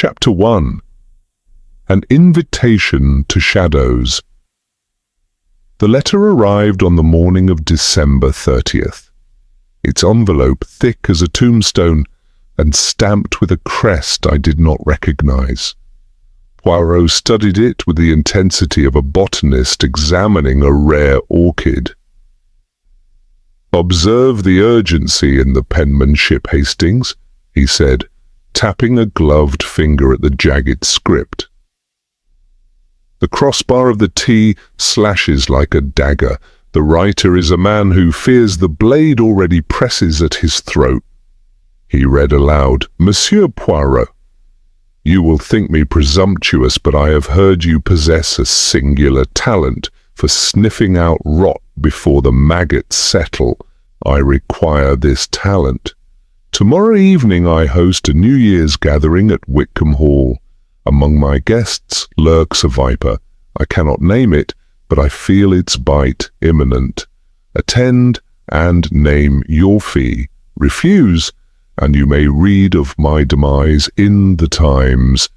Chapter 1. An Invitation to Shadows. The letter arrived on the morning of December 30th. Its envelope thick as a tombstone and stamped with a crest I did not recognize. Poirot studied it with the intensity of a botanist examining a rare orchid. "Observe the urgency in the penmanship, Hastings," he said, tapping a gloved finger at the jagged script. The crossbar of the T slashes like a dagger. The writer is a man who fears the blade already presses at his throat. He read aloud, "Monsieur Poirot, you will think me presumptuous, but I have heard you possess a singular talent for sniffing out rot before the maggots settle. I require this talent. Tomorrow evening I host a New Year's gathering at Wickham Hall. Among my guests lurks a viper. I cannot name it, but I feel its bite imminent. Attend and name your fee. Refuse, and you may read of my demise in the Times."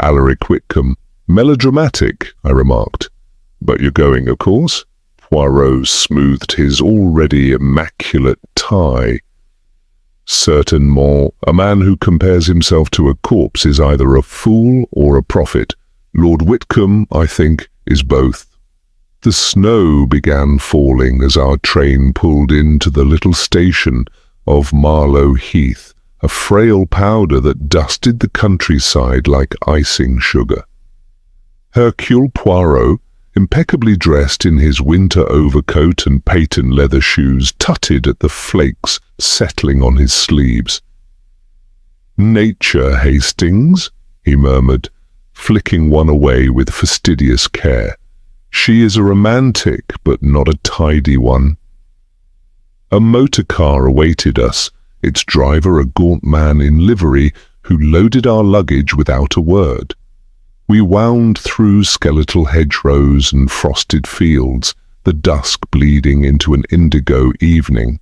Alaric Wickham. "Melodramatic," I remarked. "But you're going, of course?" Poirot smoothed his already immaculate tie. "Certainement, a man who compares himself to a corpse is either a fool or a prophet. Lord Wickham, I think, is both." The snow began falling as our train pulled into the little station of Marlow Heath, a frail powder that dusted the countryside like icing sugar. Hercule Poirot, impeccably dressed in his winter overcoat and patent leather shoes, tutted at the flakes settling on his sleeves. "Nature, Hastings," he murmured, flicking one away with fastidious care. "She is a romantic, but not a tidy one." A motor car awaited us, its driver a gaunt man in livery who loaded our luggage without a word. We wound through skeletal hedgerows and frosted fields, the dusk bleeding into an indigo evening.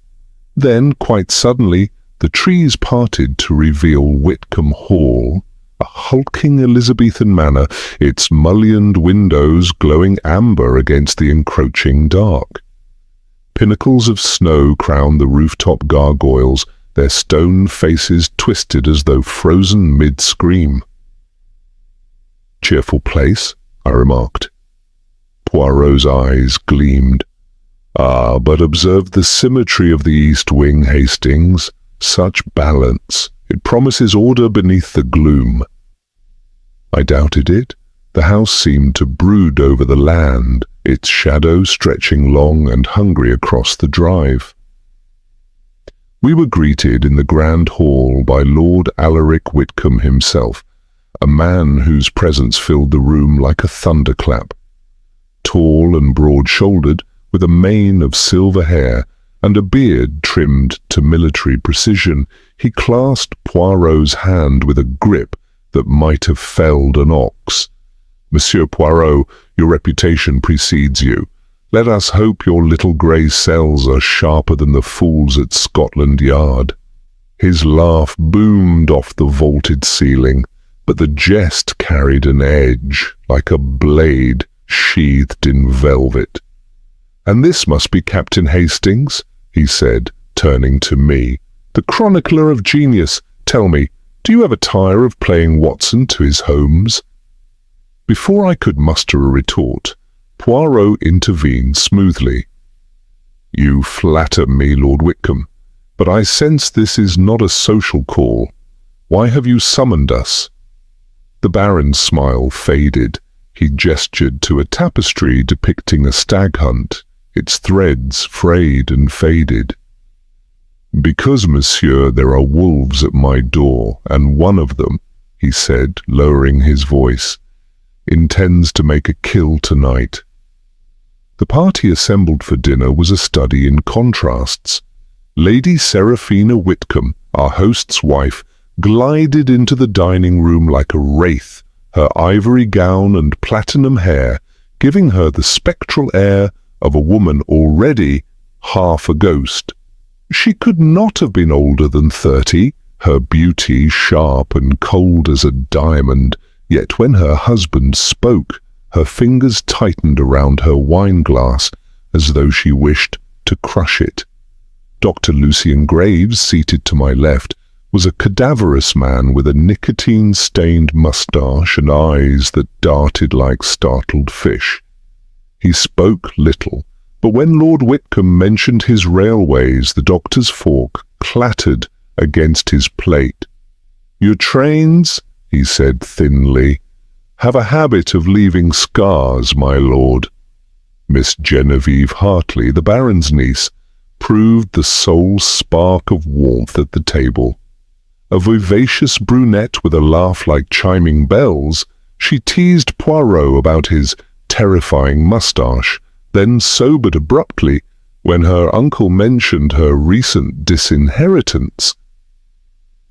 Then, quite suddenly, the trees parted to reveal Wickham Hall, a hulking Elizabethan manor, its mullioned windows glowing amber against the encroaching dark. Pinnacles of snow crowned the rooftop gargoyles, their stone faces twisted as though frozen mid-scream. "Cheerful place," I remarked. Poirot's eyes gleamed. "Ah, but observe the symmetry of the east wing, Hastings. Such balance. It promises order beneath the gloom." I doubted it. The house seemed to brood over the land, its shadow stretching long and hungry across the drive. We were greeted in the grand hall by Lord Alaric Wickham himself, a man whose presence filled the room like a thunderclap. Tall and broad-shouldered, with a mane of silver hair and a beard trimmed to military precision, he clasped Poirot's hand with a grip that might have felled an ox. "Monsieur Poirot, your reputation precedes you. Let us hope your little grey cells are sharper than the fools at Scotland Yard." His laugh boomed off the vaulted ceiling, but the jest carried an edge, like a blade sheathed in velvet. "And this must be Captain Hastings," he said, turning to me. "The chronicler of genius. Tell me, do you ever tire of playing Watson to his Holmes?" Before I could muster a retort, Poirot intervened smoothly. "You flatter me, Lord Wickham, but I sense this is not a social call. Why have you summoned us?" The Baron's smile faded. He gestured to a tapestry depicting a stag hunt, its threads frayed and faded. "Because, monsieur, there are wolves at my door, and one of them," he said, lowering his voice, "intends to make a kill tonight." The party assembled for dinner was a study in contrasts. Lady Seraphina Wickham, our host's wife, glided into the dining room like a wraith, her ivory gown and platinum hair giving her the spectral air of a woman already half a ghost. She could not have been older than 30, her beauty sharp and cold as a diamond, yet when her husband spoke, her fingers tightened around her wine-glass as though she wished to crush it. Dr. Lucian Graves, seated to my left, was a cadaverous man with a nicotine-stained moustache and eyes that darted like startled fish. He spoke little, but when Lord Wickham mentioned his railways, the doctor's fork clattered against his plate. "Your trains," he said thinly, "have a habit of leaving scars, my lord." Miss Genevieve Hartley, the Baron's niece, proved the sole spark of warmth at the table. A vivacious brunette with a laugh like chiming bells, she teased Poirot about his terrifying moustache, then sobered abruptly when her uncle mentioned her recent disinheritance.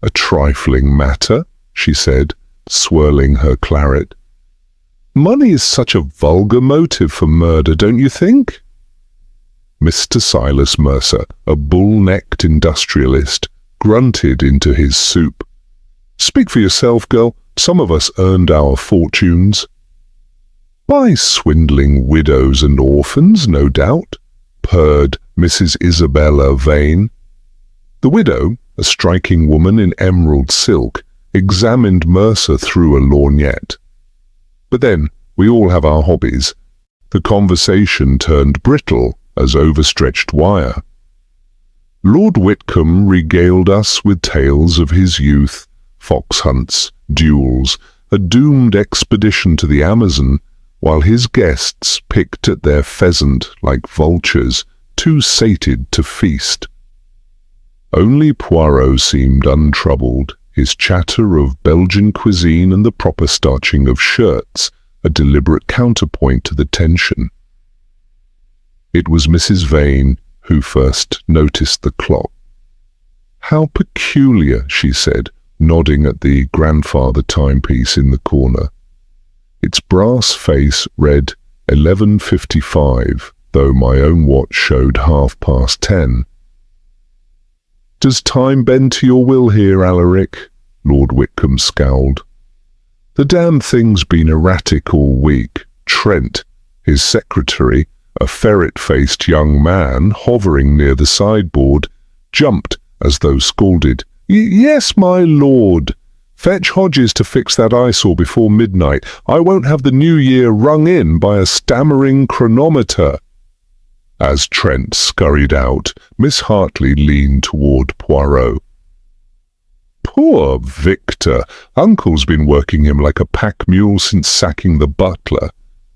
"A trifling matter," she said, swirling her claret. "Money is such a vulgar motive for murder, don't you think?" Mr. Silas Mercer, a bull-necked industrialist, grunted into his soup. "Speak for yourself, girl. Some of us earned our fortunes." "By swindling widows and orphans, no doubt," purred Mrs. Isabella Vane. The widow, a striking woman in emerald silk, examined Mercer through a lorgnette. "But then, we all have our hobbies." The conversation turned brittle as overstretched wire. Lord Wickham regaled us with tales of his youth, fox hunts, duels, a doomed expedition to the Amazon, while his guests picked at their pheasant like vultures, too sated to feast. Only Poirot seemed untroubled, his chatter of Belgian cuisine and the proper starching of shirts a deliberate counterpoint to the tension. It was Mrs. Vane who first noticed the clock. "How peculiar," she said, nodding at the grandfather timepiece in the corner. Its brass face read 11:55, though my own watch showed 10:30. "Does time bend to your will here, Alaric?" Lord Wickham scowled. "The damn thing's been erratic all week." Trent, his secretary, a ferret-faced young man hovering near the sideboard, jumped as though scalded. Yes, my lord. Fetch Hodges to fix that eyesore before midnight. I won't have the new year rung in by a stammering chronometer." As Trent scurried out, Miss Hartley leaned toward Poirot. "Poor Victor. Uncle's been working him like a pack mule since sacking the butler.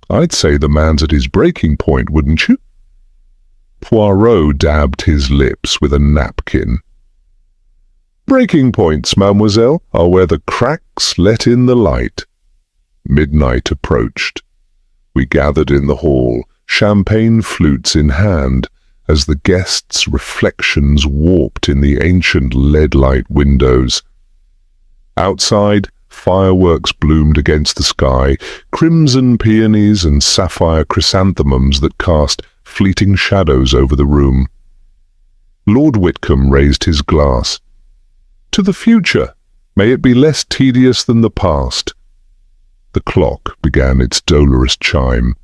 I'd say the man's at his breaking point, wouldn't you?" Poirot dabbed his lips with a napkin. "Breaking points, mademoiselle, are where the cracks let in the light." Midnight approached. We gathered in the hall, champagne flutes in hand, as the guests' reflections warped in the ancient lead-light windows. Outside, fireworks bloomed against the sky, crimson peonies and sapphire chrysanthemums that cast fleeting shadows over the room. Lord Wickham raised his glass. "To the future. May it be less tedious than the past." The clock began its dolorous chime.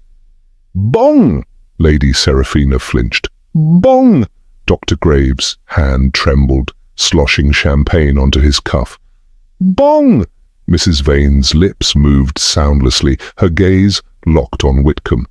"Bong!" Lady Seraphina flinched. "Bong!" Dr. Graves' hand trembled, sloshing champagne onto his cuff. "Bong!" Mrs. Vane's lips moved soundlessly, her gaze locked on Wickham.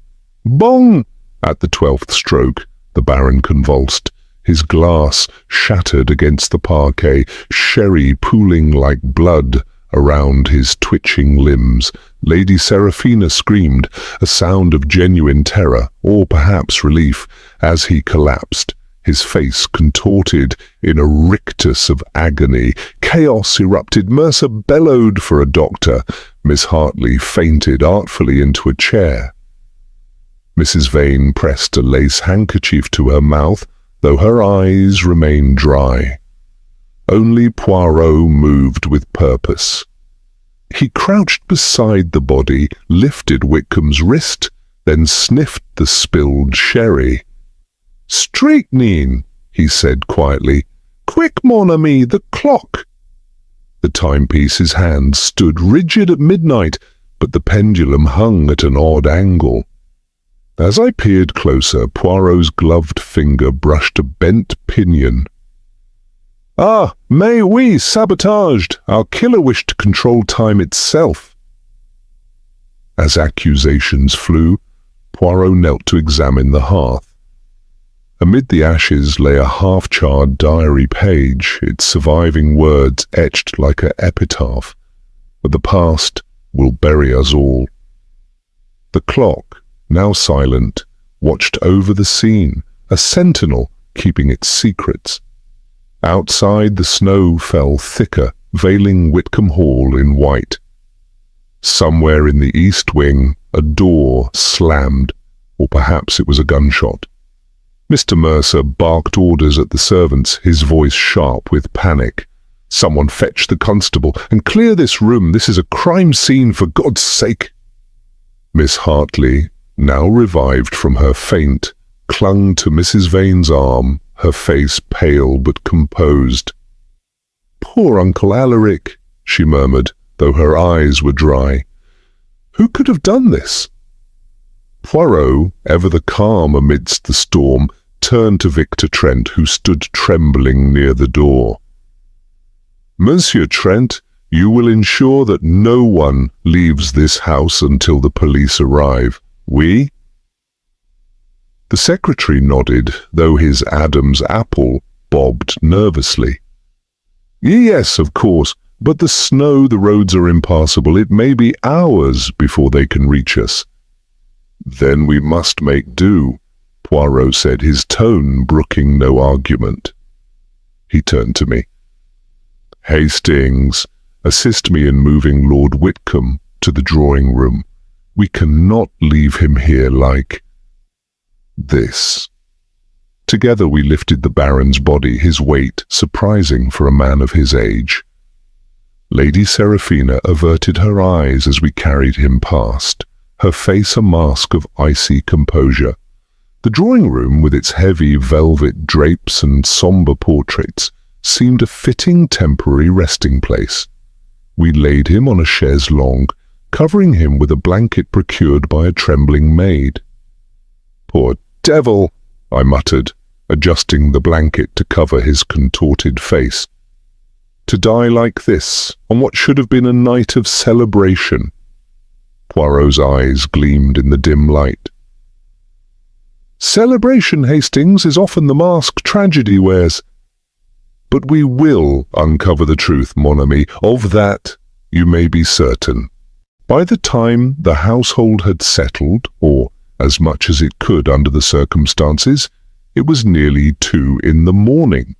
"Bong!" At the 12th stroke, the Baron convulsed. His glass shattered against the parquet, sherry pooling like blood around his twitching limbs. Lady Seraphina screamed, a sound of genuine terror, or perhaps relief, as he collapsed, his face contorted in a rictus of agony. Chaos erupted. Mercer bellowed for a doctor. Miss Hartley fainted artfully into a chair. Mrs. Vane pressed a lace handkerchief to her mouth, though her eyes remained dry. Only Poirot moved with purpose. He crouched beside the body, lifted Wickham's wrist, then sniffed the spilled sherry. "Strychnine," he said quietly. "Quick, mon ami, the clock!" The timepiece's hand stood rigid at midnight, but the pendulum hung at an odd angle. As I peered closer, Poirot's gloved finger brushed a bent pinion. "Ah, mais oui, sabotaged! Our killer wished to control time itself." As accusations flew, Poirot knelt to examine the hearth. Amid the ashes lay a half-charred diary page, its surviving words etched like an epitaph. "But the past will bury us all." The clock, now silent, watched over the scene, a sentinel keeping its secrets. Outside, the snow fell thicker, veiling Wickham Hall in white. Somewhere in the east wing, a door slammed, or perhaps it was a gunshot. Mr. Mercer barked orders at the servants, his voice sharp with panic. "Someone fetch the constable, and clear this room. This is a crime scene, for God's sake." Miss Hartley, now revived from her faint, clung to Mrs. Vane's arm, her face pale but composed. "Poor Uncle Alaric," she murmured, though her eyes were dry. "Who could have done this?" Poirot, ever the calm amidst the storm, turned to Victor Trent, who stood trembling near the door. "Monsieur Trent, you will ensure that no one leaves this house until the police arrive. Oui?" The secretary nodded, though his Adam's apple bobbed nervously. "Yes, of course, but the snow, the roads are impassable. It may be hours before they can reach us." "Then we must make do," Poirot said, his tone brooking no argument. He turned to me. "Hastings, assist me in moving Lord Wickham to the drawing-room. We cannot leave him here like this." Together we lifted the Baron's body, his weight surprising for a man of his age. Lady Seraphina averted her eyes as we carried him past, her face a mask of icy composure. The drawing-room, with its heavy velvet drapes and sombre portraits, seemed a fitting temporary resting place. We laid him on a chaise longue, covering him with a blanket procured by a trembling maid. "Poor devil," I muttered, adjusting the blanket to cover his contorted face. "To die like this, on what should have been a night of celebration." Poirot's eyes gleamed in the dim light. "Celebration, Hastings, is often the mask tragedy wears." "But we will uncover the truth, mon ami. Of that you may be certain." By the time the household had settled, or as much as it could under the circumstances, it was nearly 2 in the morning.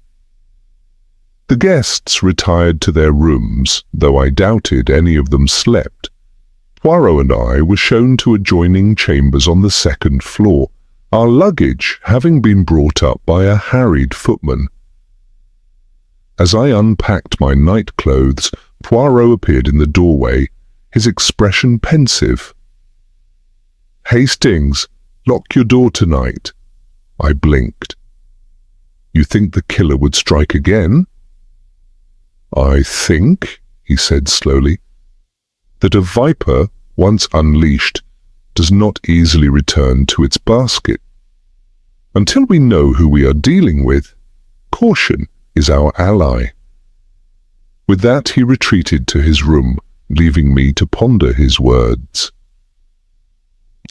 The guests retired to their rooms, though I doubted any of them slept. Poirot and I were shown to adjoining chambers on the 2nd floor, our luggage having been brought up by a harried footman. As I unpacked my night clothes, Poirot appeared in the doorway, his expression pensive. "Hastings, lock your door tonight." I blinked. "You think the killer would strike again?" "I think," he said slowly, "that a viper, once unleashed, does not easily return to its basket. Until we know who we are dealing with, caution is our ally." With that he retreated to his room, leaving me to ponder his words.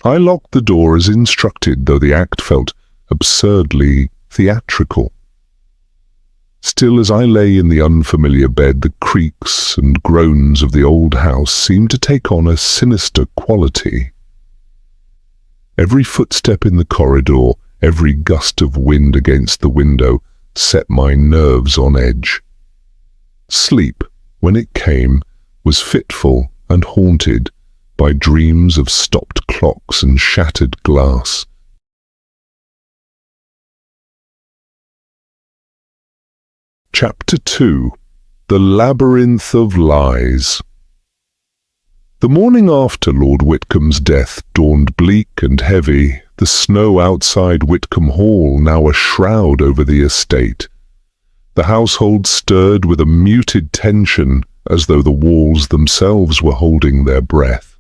I locked the door as instructed, though the act felt absurdly theatrical. Still, as I lay in the unfamiliar bed, the creaks and groans of the old house seemed to take on a sinister quality. Every footstep in the corridor, every gust of wind against the window, set my nerves on edge. Sleep, when it came, was fitful and haunted by dreams of stopped clocks and shattered glass. Chapter 2. The Labyrinth of Lies. The morning after Lord Wickham's death dawned bleak and heavy, the snow outside Wickham Hall now a shroud over the estate. The household stirred with a muted tension as though the walls themselves were holding their breath.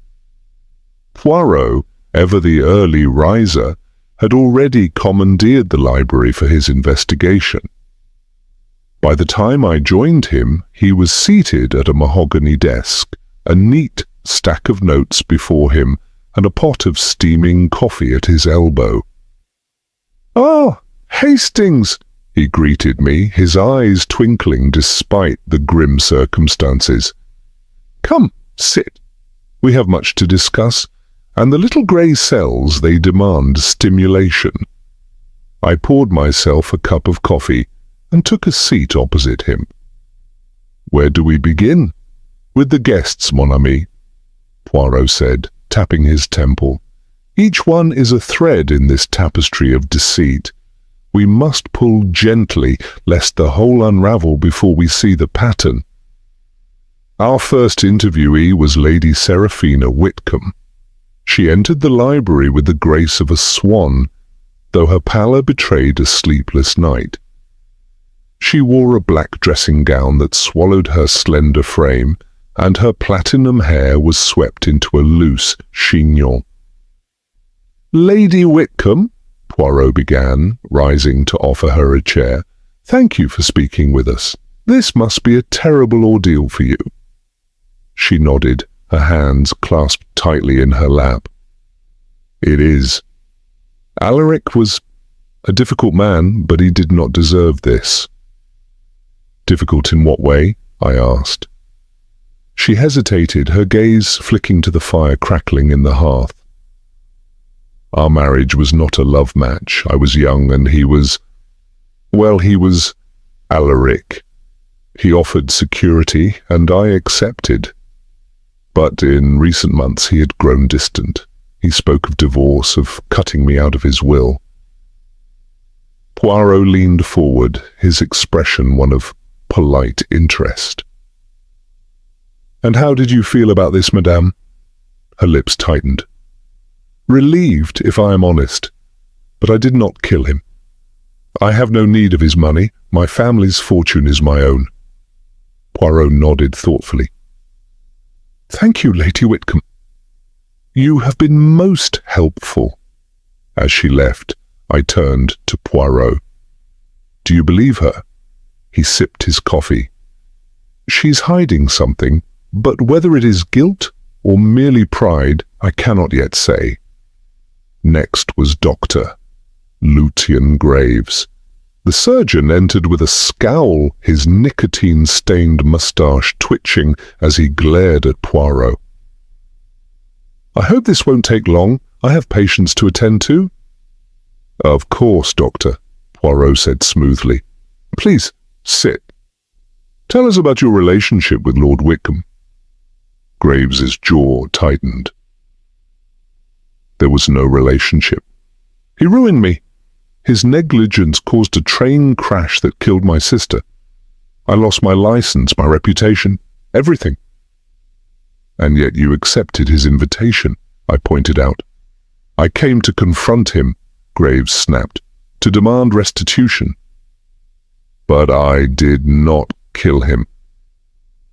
Poirot, ever the early riser, had already commandeered the library for his investigation. By the time I joined him, he was seated at a mahogany desk, a neat stack of notes before him, and a pot of steaming coffee at his elbow. "Ah, Hastings!" he greeted me, his eyes twinkling despite the grim circumstances. "Come, sit. We have much to discuss, and the little grey cells, they demand stimulation." I poured myself a cup of coffee and took a seat opposite him. "Where do we begin?" "With the guests, mon ami," Poirot said, tapping his temple. "Each one is a thread in this tapestry of deceit. We must pull gently, lest the whole unravel before we see the pattern." Our first interviewee was Lady Seraphina Wickham. She entered the library with the grace of a swan, though her pallor betrayed a sleepless night. She wore a black dressing gown that swallowed her slender frame, and her platinum hair was swept into a loose chignon. "Lady Wickham," Poirot began, rising to offer her a chair, "thank you for speaking with us. This must be a terrible ordeal for you." She nodded, her hands clasped tightly in her lap. "It is. Alaric was a difficult man, but he did not deserve this." "Difficult in what way?" I asked. She hesitated, her gaze flicking to the fire crackling in the hearth. "Our marriage was not a love match. I was young and he was Alaric. He offered security and I accepted. But in recent months he had grown distant. He spoke of divorce, of cutting me out of his will." Poirot leaned forward, his expression one of polite interest. "And how did you feel about this, madame?" Her lips tightened. "Relieved, if I am honest. But I did not kill him. I have no need of his money. My family's fortune is my own." Poirot nodded thoughtfully. "Thank you, Lady Wickham. You have been most helpful." As she left, I turned to Poirot. "Do you believe her?" He sipped his coffee. "She's hiding something, but whether it is guilt or merely pride, I cannot yet say." Next was Dr. Lucian Graves. The surgeon entered with a scowl, his nicotine-stained moustache twitching as he glared at Poirot. "I hope this won't take long. I have patients to attend to." "Of course, Doctor," Poirot said smoothly. "Please, sit. Tell us about your relationship with Lord Wickham." Graves's jaw tightened. "There was no relationship. He ruined me. His negligence caused a train crash that killed my sister. I lost my license, my reputation, everything." "And yet you accepted his invitation," I pointed out. "I came to confront him," Graves snapped, "to demand restitution." "But I did not kill him.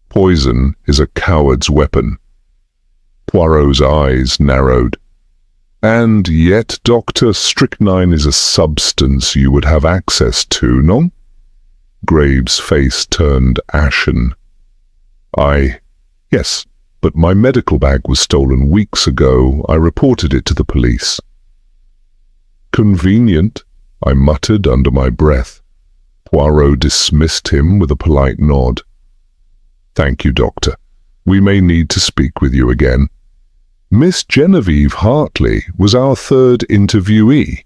Poison is a coward's weapon." Poirot's eyes narrowed. "And yet, Doctor, strychnine is a substance you would have access to, no?" Graves' face turned ashen. Yes, but my medical bag was stolen weeks ago. I reported it to the police." "Convenient," I muttered under my breath. Poirot dismissed him with a polite nod. "Thank you, Doctor. We may need to speak with you again." Miss Genevieve Hartley was our third interviewee.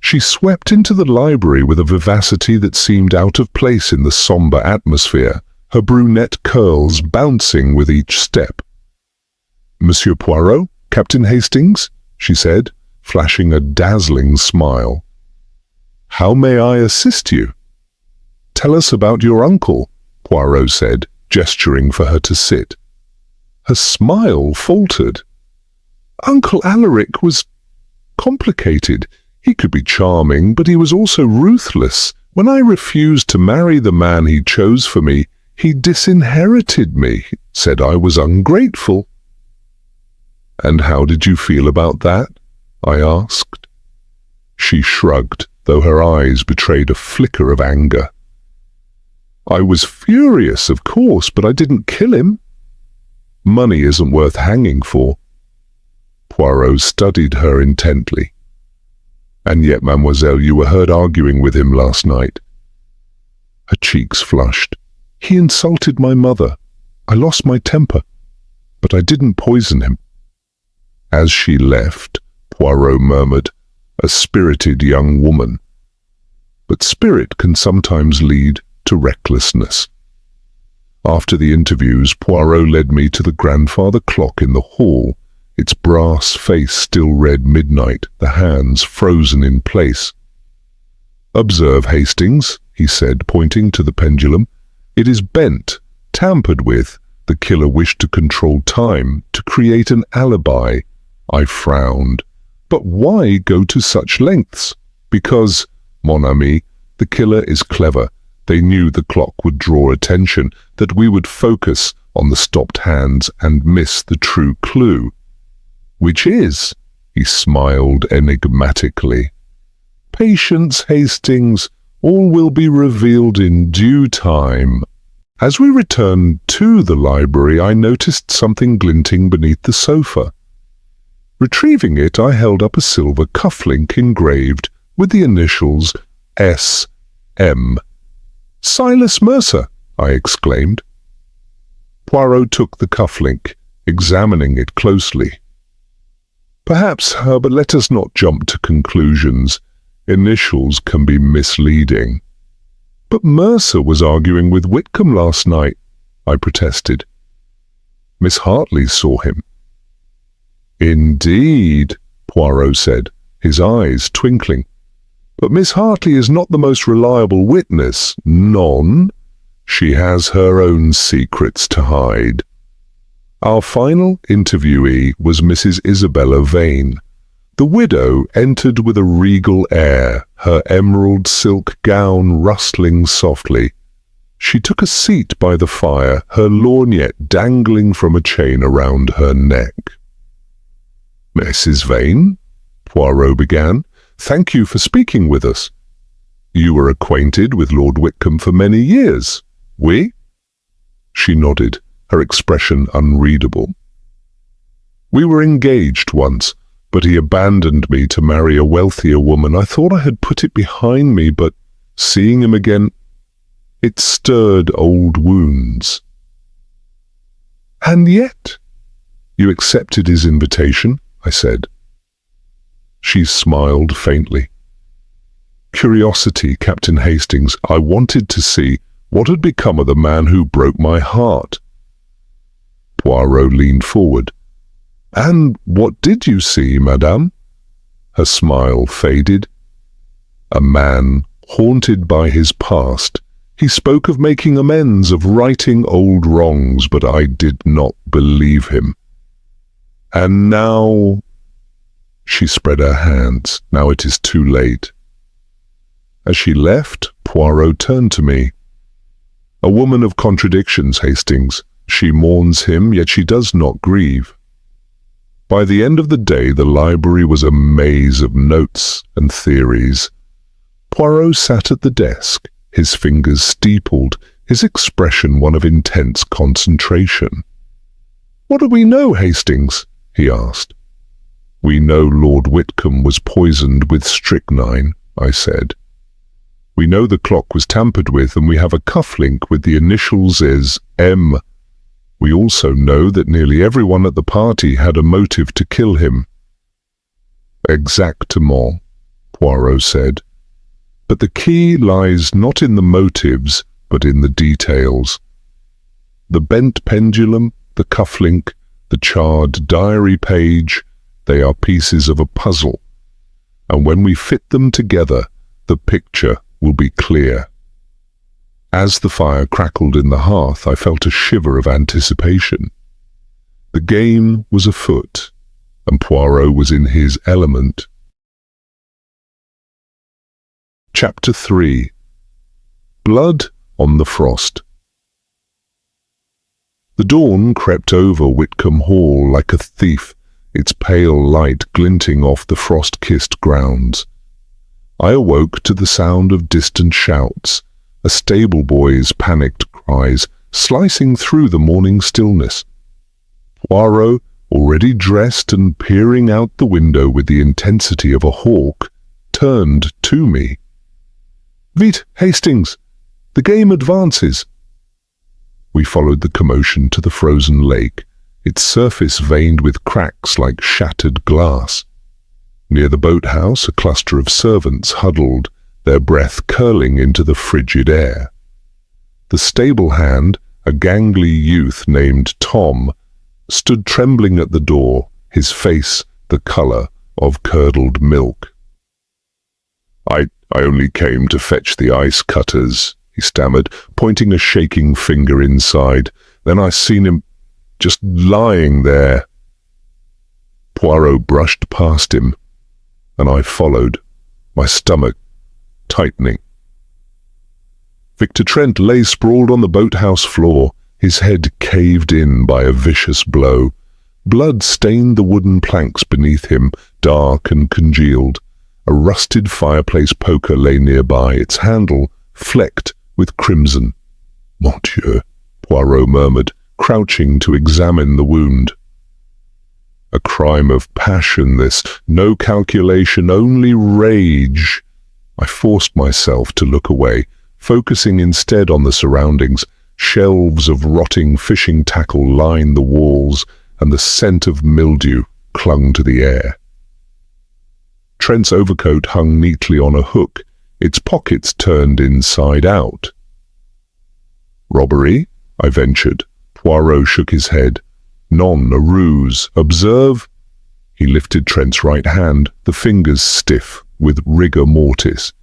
She swept into the library with a vivacity that seemed out of place in the sombre atmosphere, her brunette curls bouncing with each step. "Monsieur Poirot, Captain Hastings," she said, flashing a dazzling smile. "How may I assist you?" "Tell us about your uncle," Poirot said, gesturing for her to sit. Her smile faltered. "Uncle Alaric was complicated. He could be charming, but he was also ruthless. When I refused to marry the man he chose for me, He disinherited me, said I was ungrateful. And how did you feel about that? I asked. She shrugged, though her eyes betrayed a flicker of anger. I was furious, of course, but I didn't kill him. Money isn't worth hanging for. Poirot studied her intently. And yet, mademoiselle, you were heard arguing with him last night. Her cheeks flushed. He insulted my mother. I lost my temper, but I didn't poison him. As she left, Poirot murmured, a spirited young woman. But spirit can sometimes lead to recklessness. After the interviews, Poirot led me to the grandfather clock in the hall, its brass face still read midnight, the hands frozen in place. Observe, Hastings, he said, pointing to the pendulum. It is bent, tampered with. The killer wished to control time, to create an alibi. I frowned. But why go to such lengths? Because, mon ami, the killer is clever. They knew the clock would draw attention, that we would focus on the stopped hands and miss the true clue. Which is, he smiled enigmatically. Patience, Hastings, all will be revealed in due time. As we returned to the library, I noticed something glinting beneath the sofa. Retrieving it, I held up a silver cufflink engraved with the initials S.M. Silas Mercer, I exclaimed. Poirot took the cufflink, examining it closely. Perhaps, but let us not jump to conclusions. Initials can be misleading. But Mercer was arguing with Wickham last night, I protested. Miss Hartley saw him. Indeed, Poirot said, his eyes twinkling. But Miss Hartley is not the most reliable witness. None. She has her own secrets to hide. Our final interviewee was Mrs. Isabella Vane. The widow entered with a regal air, her emerald silk gown rustling softly. She took a seat by the fire, her lorgnette dangling from a chain around her neck. Mrs. Vane, Poirot began, thank you for speaking with us. You were acquainted with Lord Wickham for many years, oui? She nodded, her expression unreadable. We were engaged once, but he abandoned me to marry a wealthier woman. I thought I had put it behind me, but seeing him again, it stirred old wounds. And yet, you accepted his invitation, I said. She smiled faintly. Curiosity, Captain Hastings. I wanted to see what had become of the man who broke my heart. Poirot leaned forward. And what did you see, madame? Her smile faded. A man haunted by his past. He spoke of making amends, of righting old wrongs, but I did not believe him. And now... She spread her hands. Now it is too late. As she left, Poirot turned to me. A woman of contradictions, Hastings. She mourns him, yet she does not grieve. By the end of the day, the library was a maze of notes and theories. Poirot sat at the desk, his fingers steepled, his expression one of intense concentration. What do we know, Hastings? He asked. We know Lord Wickham was poisoned with strychnine, I said. We know the clock was tampered with, and we have a cufflink with the initials as M. We also know that nearly everyone at the party had a motive to kill him. Exactement, Poirot said. But the key lies not in the motives, but in the details. The bent pendulum, the cufflink, the charred diary page, they are pieces of a puzzle. And when we fit them together, the picture will be clear. As the fire crackled in the hearth, I felt a shiver of anticipation. The game was afoot, and Poirot was in his element. Chapter 3. Blood on the Frost. The dawn crept over Wickham Hall like a thief, its pale light glinting off the frost-kissed grounds. I awoke to the sound of distant shouts, a stable boy's panicked cries slicing through the morning stillness. Poirot, already dressed and peering out the window with the intensity of a hawk, turned to me. "Vite, Hastings! The game advances!" We followed the commotion to the frozen lake, its surface veined with cracks like shattered glass. Near the boathouse, a cluster of servants huddled, their breath curling into the frigid air. The stable hand, a gangly youth named Tom, stood trembling at the door, his face the color of curdled milk. I only came to fetch the ice cutters," he stammered, pointing a shaking finger inside. "Then I seen him just lying there." Poirot brushed past him, and I followed, my stomach tightening. Victor Trent lay sprawled on the boathouse floor, his head caved in by a vicious blow. Blood stained the wooden planks beneath him, dark and congealed. A rusted fireplace poker lay nearby, its handle flecked with crimson. "Mon Dieu," Poirot murmured, crouching to examine the wound. A crime of passion, this. No calculation, only rage. I forced myself to look away, focusing instead on the surroundings. Shelves of rotting fishing tackle lined the walls, and the scent of mildew clung to the air. Trent's overcoat hung neatly on a hook, its pockets turned inside out. "Robbery?" I ventured. Poirot shook his head. "None, a ruse. Observe." He lifted Trent's right hand, the fingers stiff with rigor mortis.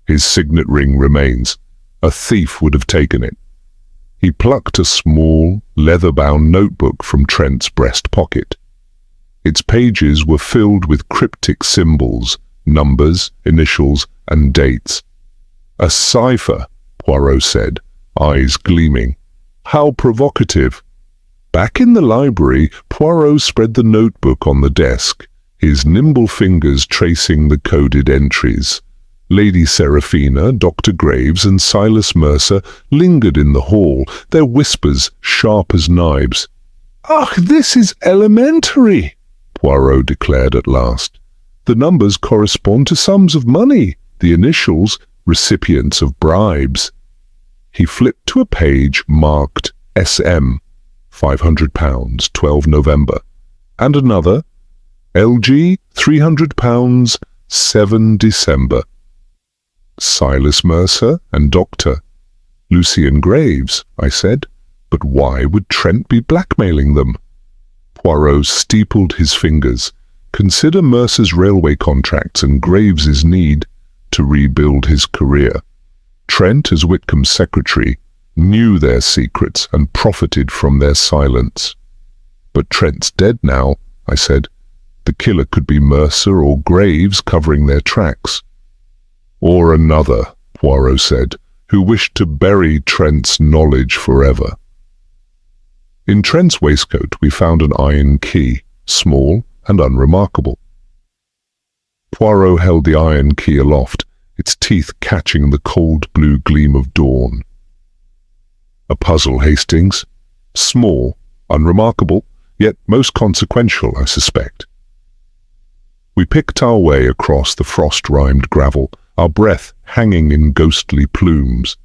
"His signet ring remains. A thief would have taken it." He plucked a small, leather-bound notebook from Trent's breast pocket. Its pages were filled with cryptic symbols, numbers, initials, and dates. "A cipher," Poirot said, eyes gleaming. "How provocative." Back in the library, Poirot spread the notebook on the desk, his nimble fingers tracing the coded entries. Lady Seraphina, Dr. Graves, and Silas Mercer lingered in the hall, their whispers sharp as knives. "Ach, this is elementary," Poirot declared at last. "The numbers correspond to sums of money, the initials recipients of bribes." He flipped to a page marked SM, £500, 12 November, and another, LG, £300, 7 December. Silas Mercer and Dr. Lucian Graves, I said, but why would Trent be blackmailing them? Poirot steepled his fingers. Consider Mercer's railway contracts and Graves's need to rebuild his career. Trent, as Wickham's secretary, knew their secrets and profited from their silence. "But Trent's dead now," I said. "The killer could be Mercer or Graves covering their tracks." "Or another," Poirot said, "who wished to bury Trent's knowledge forever." In Trent's waistcoat we found an iron key, small and unremarkable. Poirot held the iron key aloft, its teeth catching the cold blue gleam of dawn. "A puzzle, Hastings. Small, unremarkable, yet most consequential, I suspect." We picked our way across the frost-rimed gravel, our breath hanging in ghostly plumes.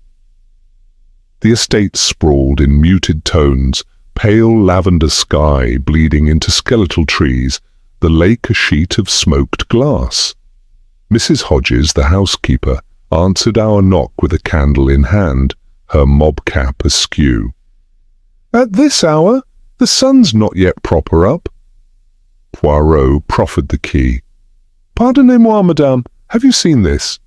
The estate sprawled in muted tones, pale lavender sky bleeding into skeletal trees, the lake a sheet of smoked glass. Mrs. Hodges, the housekeeper, answered our knock with a candle in hand, her mob cap askew. "At this hour? The sun's not yet proper up." Poirot proffered the key. "Pardonnez-moi, madame, have you seen this?"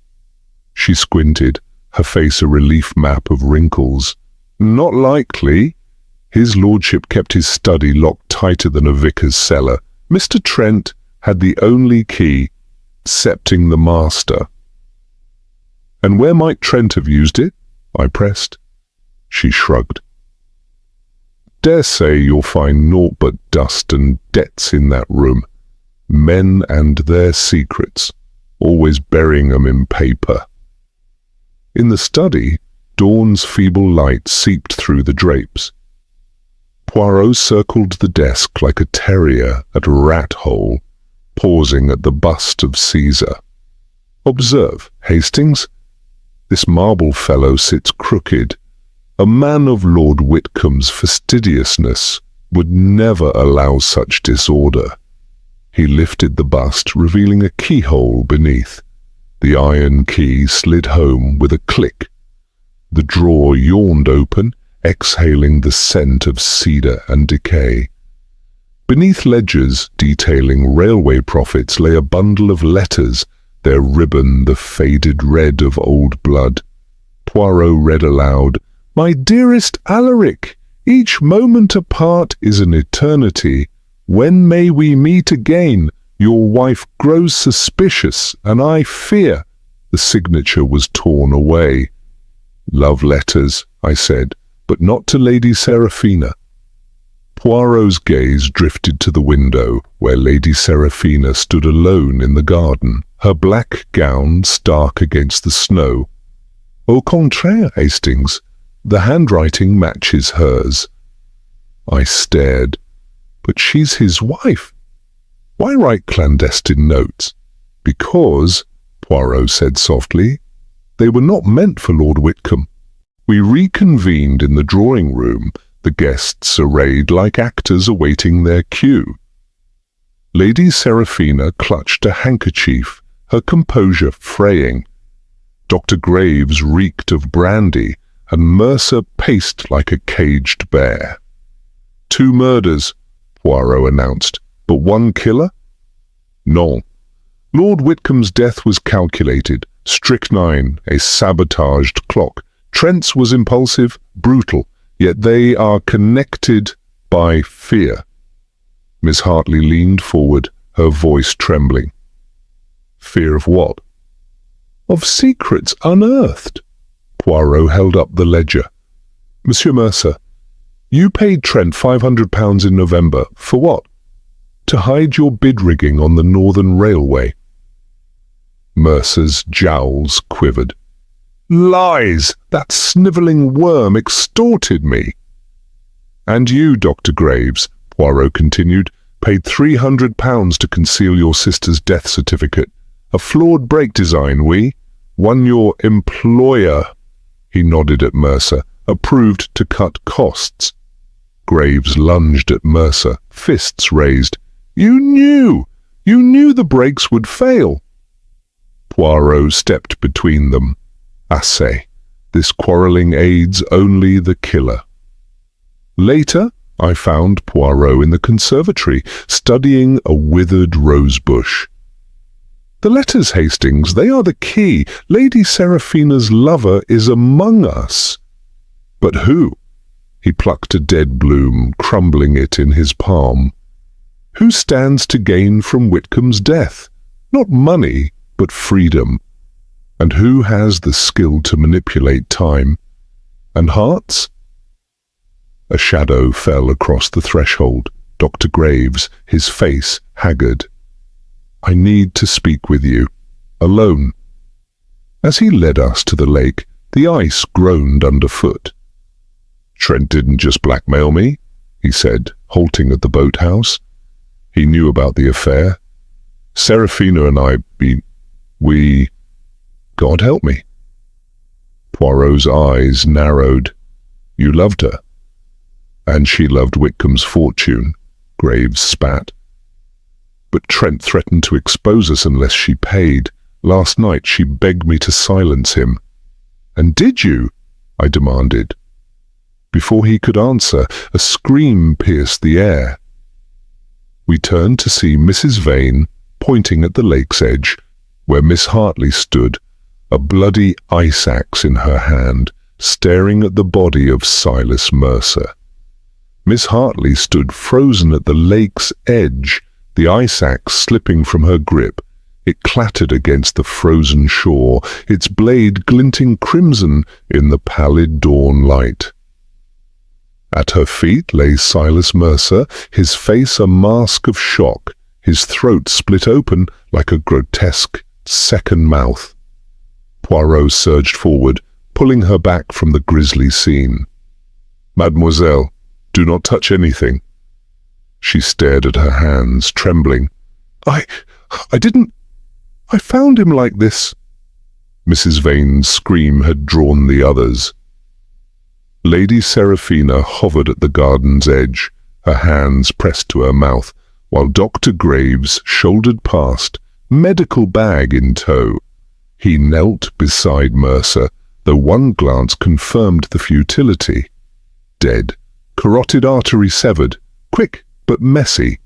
She squinted, her face a relief map of wrinkles. "Not likely." His lordship kept his study locked tighter than a vicar's cellar. Mr. Trent had the only key, excepting the master. "And where might Trent have used it?" I pressed. She shrugged. Dare say you'll find naught but dust and debts in that room. Men and their secrets, always burying 'em in paper." In the study, dawn's feeble light seeped through the drapes. Poirot circled the desk like a terrier at a rat hole, pausing at the bust of Caesar. "Observe, Hastings. This marble fellow sits crooked. A man of Lord Wickham's fastidiousness would never allow such disorder." He lifted the bust, revealing a keyhole beneath. The iron key slid home with a click. The drawer yawned open, exhaling the scent of cedar and decay. Beneath ledgers detailing railway profits lay a bundle of letters, their ribbon the faded red of old blood. Poirot read aloud, "My dearest Alaric, each moment apart is an eternity. When may we meet again? Your wife grows suspicious, and I fear—" The signature was torn away. "Love letters," I said, "but not to Lady Seraphina." Poirot's gaze drifted to the window, where Lady Seraphina stood alone in the garden, her black gown stark against the snow. "Au contraire, Hastings, the handwriting matches hers." I stared. "But she's his wife. Why write clandestine notes?" "Because," Poirot said softly, "they were not meant for Lord Wickham." We reconvened in the drawing-room, the guests arrayed like actors awaiting their cue. Lady Seraphina clutched a handkerchief, her composure fraying. Dr. Graves reeked of brandy, and Mercer paced like a caged bear. "2 murders," Poirot announced, "but 1 killer?" "Non. Lord Wickham's death was calculated, strychnine, a sabotaged clock. Trent's was impulsive, brutal, yet they are connected by fear." Miss Hartley leaned forward, her voice trembling. "Fear of what?" "Of secrets unearthed." Poirot held up the ledger. "Monsieur Mercer, you paid Trent £500 in November. For what?" "To hide your bid rigging on the Northern Railway." Mercer's jowls quivered. "Lies! That snivelling worm extorted me." "And you, Dr. Graves," Poirot continued, "paid £300 to conceal your sister's death certificate. A flawed brake design, one your employer," he nodded at Mercer, "approved to cut costs." Graves lunged at Mercer, fists raised. You knew the brakes would fail." Poirot stepped between them. "Assez. This quarrelling aids only the killer." Later, I found Poirot in the conservatory, studying a withered rosebush. "The letters, Hastings, they are the key. Lady Seraphina's lover is among us." "But who?" He plucked a dead bloom, crumbling it in his palm. "Who stands to gain from Wickham's death? Not money, but freedom. And who has the skill to manipulate time? And hearts?" A shadow fell across the threshold. Dr. Graves, his face haggard. "I need to speak with you, alone." As he led us to the lake, the ice groaned underfoot. "Trent didn't just blackmail me," he said, halting at the boathouse. "He knew about the affair. Seraphina and we... God help me." Poirot's eyes narrowed. "You loved her." "And she loved Wickham's fortune," Graves spat. "But Trent threatened to expose us unless she paid. Last night she begged me to silence him." "And did you?" I demanded. Before he could answer, a scream pierced the air. We turned to see Mrs. Vane pointing at the lake's edge, where Miss Hartley stood, a bloody ice axe in her hand, staring at the body of Silas Mercer. Miss Hartley stood frozen at the lake's edge, the ice axe slipping from her grip. It clattered against the frozen shore, its blade glinting crimson in the pallid dawn light. At her feet lay Silas Mercer, his face a mask of shock, his throat split open like a grotesque second mouth. Poirot surged forward, pulling her back from the grisly scene. "Mademoiselle, do not touch anything." She stared at her hands, trembling. I didn't... I found him like this." Mrs. Vane's scream had drawn the others. Lady Seraphina hovered at the garden's edge, her hands pressed to her mouth, while Dr. Graves shouldered past, medical bag in tow. He knelt beside Mercer, though one glance confirmed the futility. Dead, carotid artery severed, quick but messy.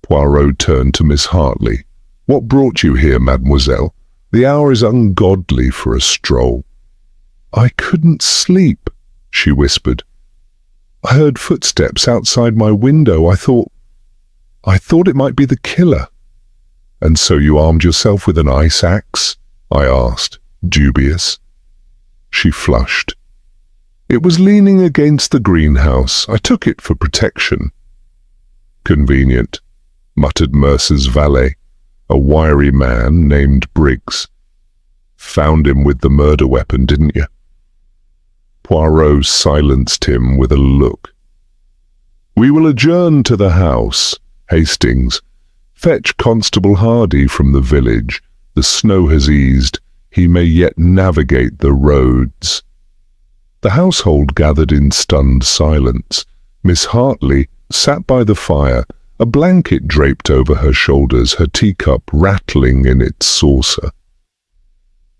Poirot turned to Miss Hartley. "What brought you here, mademoiselle? The hour is ungodly for a stroll." "I couldn't sleep," she whispered. "I heard footsteps outside my window. I thought it might be the killer." "And so you armed yourself with an ice axe?" I asked, dubious. She flushed. "It was leaning against the greenhouse. I took it for protection." "Convenient," muttered Mercer's valet, a wiry man named Briggs. "Found him with the murder weapon, didn't you?" Poirot silenced him with a look. "We will adjourn to the house. Hastings, fetch Constable Hardy from the village. The snow has eased. He may yet navigate the roads." The household gathered in stunned silence. Miss Hartley sat by the fire, a blanket draped over her shoulders, her teacup rattling in its saucer.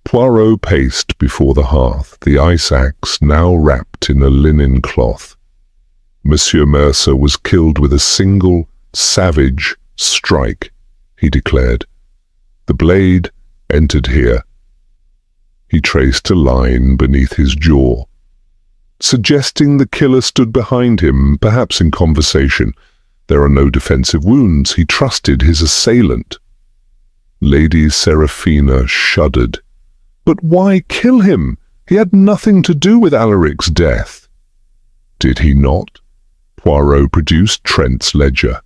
Poirot paced before the hearth, the ice axe now wrapped in a linen cloth. "Monsieur Mercer was killed with a single, savage strike," he declared. "The blade entered here." He traced a line beneath his jaw, suggesting the killer stood behind him, perhaps in conversation. There are no defensive wounds. He trusted his assailant. Lady Seraphina shuddered. "But why kill him? He had nothing to do with Alaric's death." "Did he not?" Poirot produced Trent's ledger.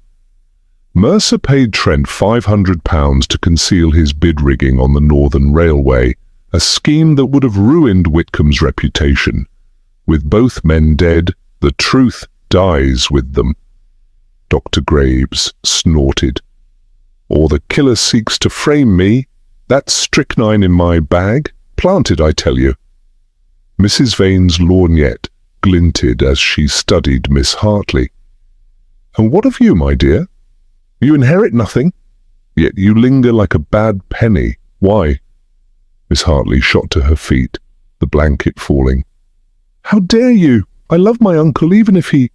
"Mercer paid Trent £500 to conceal his bid rigging on the Northern Railway, a scheme that would have ruined Wickham's reputation. With both men dead, the truth dies with them." Dr. Graves snorted. "Or the killer seeks to frame me. That's strychnine in my bag. Planted, I tell you." Mrs. Vane's lorgnette glinted as she studied Miss Hartley. "And what of you, my dear? You inherit nothing, yet you linger like a bad penny. Why?" Miss Hartley shot to her feet, the blanket falling. "How dare you? I love my uncle even if he—"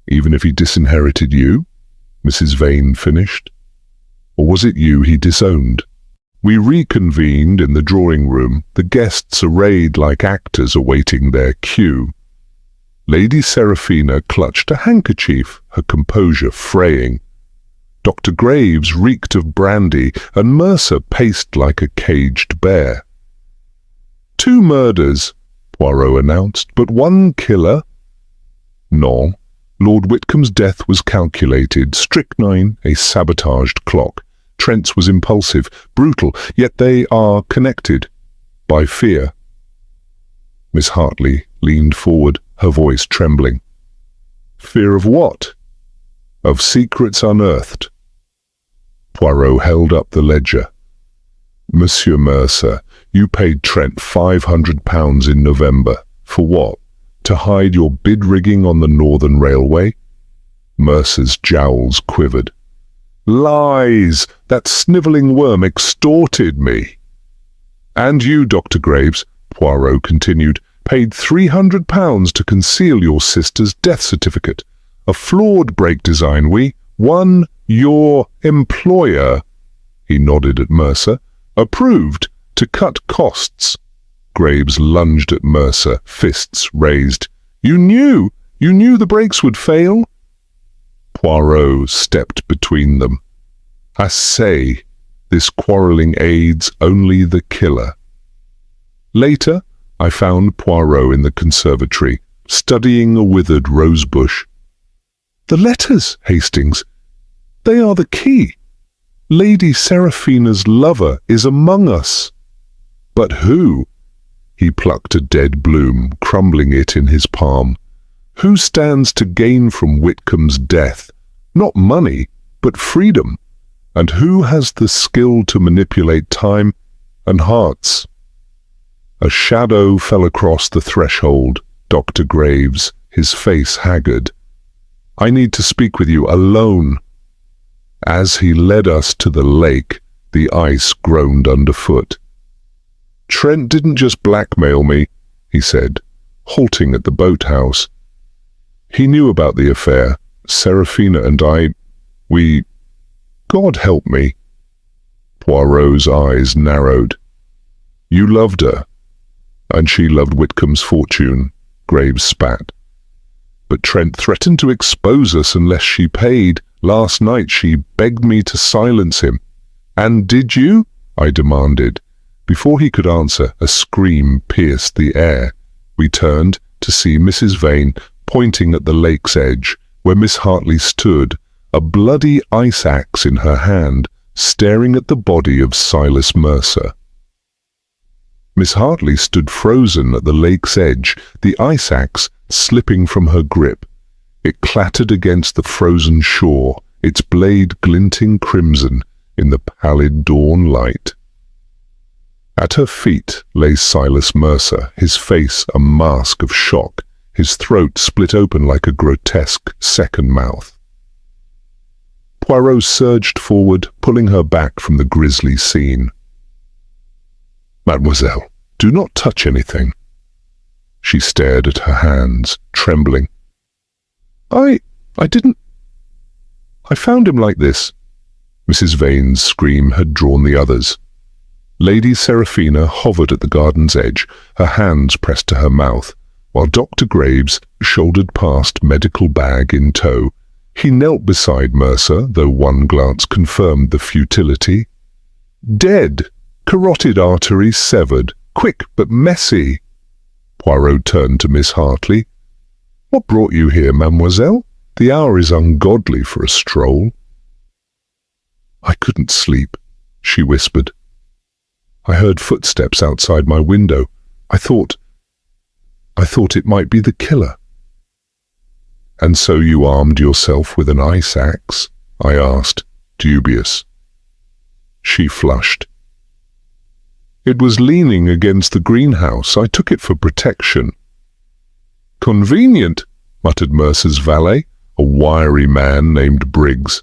"Even if he disinherited you?" Mrs. Vane finished. "Or was it you he disowned?" We reconvened in the drawing-room, the guests arrayed like actors awaiting their cue. Lady Seraphina clutched a handkerchief, her composure fraying. Dr. Graves reeked of brandy, and Mercer paced like a caged bear. "2 murders," Poirot announced, "but 1 killer." "Non. Lord Wickham's death was calculated, strychnine a sabotaged clock. Trent's was impulsive, brutal, yet they are connected by fear." Miss Hartley leaned forward, her voice trembling. "Fear of what?" "Of secrets unearthed." Poirot held up the ledger. "Monsieur Mercer, you paid Trent £500 in November. For what? To hide your bid rigging on the Northern Railway?" Mercer's jowls quivered. "Lies! That snivelling worm extorted me." "And you, Dr. Graves," Poirot continued, "paid £300 to conceal your sister's death certificate. A flawed break design. We won. Your employer," he nodded at Mercer, "approved to cut costs." Graves lunged at Mercer, fists raised. You knew the brakes would fail?" Poirot stepped between them. "I say, this quarrelling aids only the killer." Later, I found Poirot in the conservatory, studying a withered rosebush. "The letters, Hastings. They are the key. Lady Seraphina's lover is among us." "But who?" He plucked a dead bloom, crumbling it in his palm. "Who stands to gain from Wickham's death? Not money, but freedom. And who has the skill to manipulate time and hearts?" A shadow fell across the threshold. Dr. Graves, his face haggard. "I need to speak with you alone." As he led us to the lake, the ice groaned underfoot. "Trent didn't just blackmail me," he said, halting at the boathouse. "He knew about the affair. Seraphina and we... God help me." Poirot's eyes narrowed. "You loved her, and she loved Wickham's fortune," Graves spat. "But Trent threatened to expose us unless she paid. Last night she begged me to silence him." "And did you?" I demanded. Before he could answer, a scream pierced the air. We turned to see Mrs. Vane pointing at the lake's edge, where Miss Hartley stood, a bloody ice axe in her hand, staring at the body of Silas Mercer. Miss Hartley stood frozen at the lake's edge, the ice axe slipping from her grip. It clattered against the frozen shore, its blade glinting crimson in the pallid dawn light. At her feet lay Silas Mercer, his face a mask of shock, his throat split open like a grotesque second mouth. Poirot surged forward, pulling her back from the grisly scene. "Mademoiselle, do not touch anything." She stared at her hands, trembling. I didn't... I found him like this." Mrs. Vane's scream had drawn the others. Lady Seraphina hovered at the garden's edge, her hands pressed to her mouth, while Dr. Graves shouldered past medical bag in tow. He knelt beside Mercer, though one glance confirmed the futility. "Dead, carotid artery severed, quick but messy." Poirot turned to Miss Hartley. "What brought you here, mademoiselle? The hour is ungodly for a stroll." "I couldn't sleep," she whispered. "I heard footsteps outside my window. I thought it might be the killer." "And so you armed yourself with an ice axe?" I asked, dubious. She flushed. "It was leaning against the greenhouse. I took it for protection." "Convenient," muttered Mercer's valet, a wiry man named Briggs.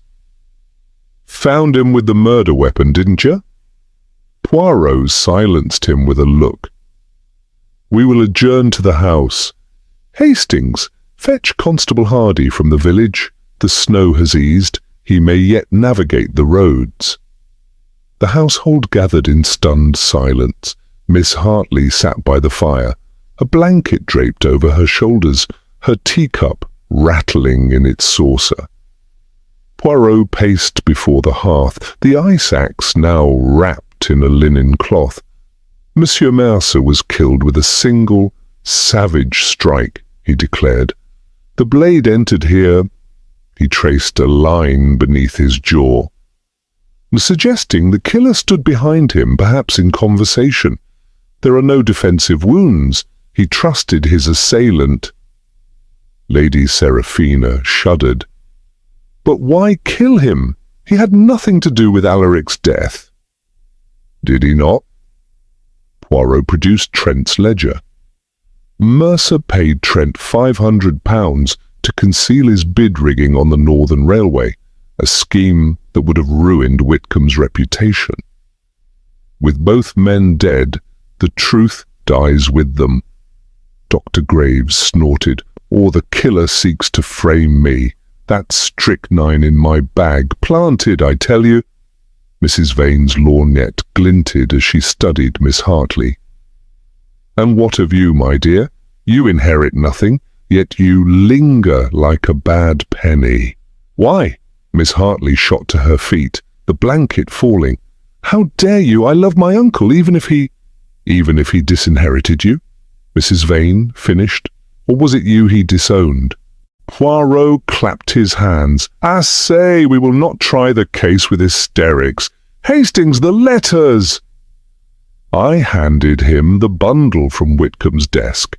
"Found him with the murder weapon, didn't you?" Poirot silenced him with a look. "We will adjourn to the house. Hastings, fetch Constable Hardy from the village. The snow has eased. He may yet navigate the roads." The household gathered in stunned silence. Miss Hartley sat by the fire, a blanket draped over her shoulders, her teacup rattling in its saucer. Poirot paced before the hearth, the ice axe now wrapped in a linen cloth. "Monsieur Mercer was killed with a single, savage strike," he declared. "The blade entered here," he traced a line beneath his jaw, suggesting the killer stood behind him, perhaps in conversation. "There are no defensive wounds. He trusted his assailant." Lady Seraphina shuddered. "But why kill him? He had nothing to do with Alaric's death." "Did he not?" Poirot produced Trent's ledger. "Mercer paid Trent £500 to conceal his bid rigging on the Northern Railway, a scheme that would have ruined Wickham's reputation. With both men dead, the truth dies with them." Dr. Graves snorted. "Or the killer seeks to frame me. That strychnine in my bag, planted, I tell you." Mrs. Vane's lorgnette glinted as she studied Miss Hartley. "And what of you, my dear? You inherit nothing, yet you linger like a bad penny." "Why?" Miss Hartley shot to her feet, the blanket falling. "How dare you? I love my uncle, even if he disinherited you," Mrs. Vane finished, Or was it you he disowned? Poirot clapped his hands. "I say, we will not try the case with hysterics. Hastings, the letters!" I handed him the bundle from Wickham's desk.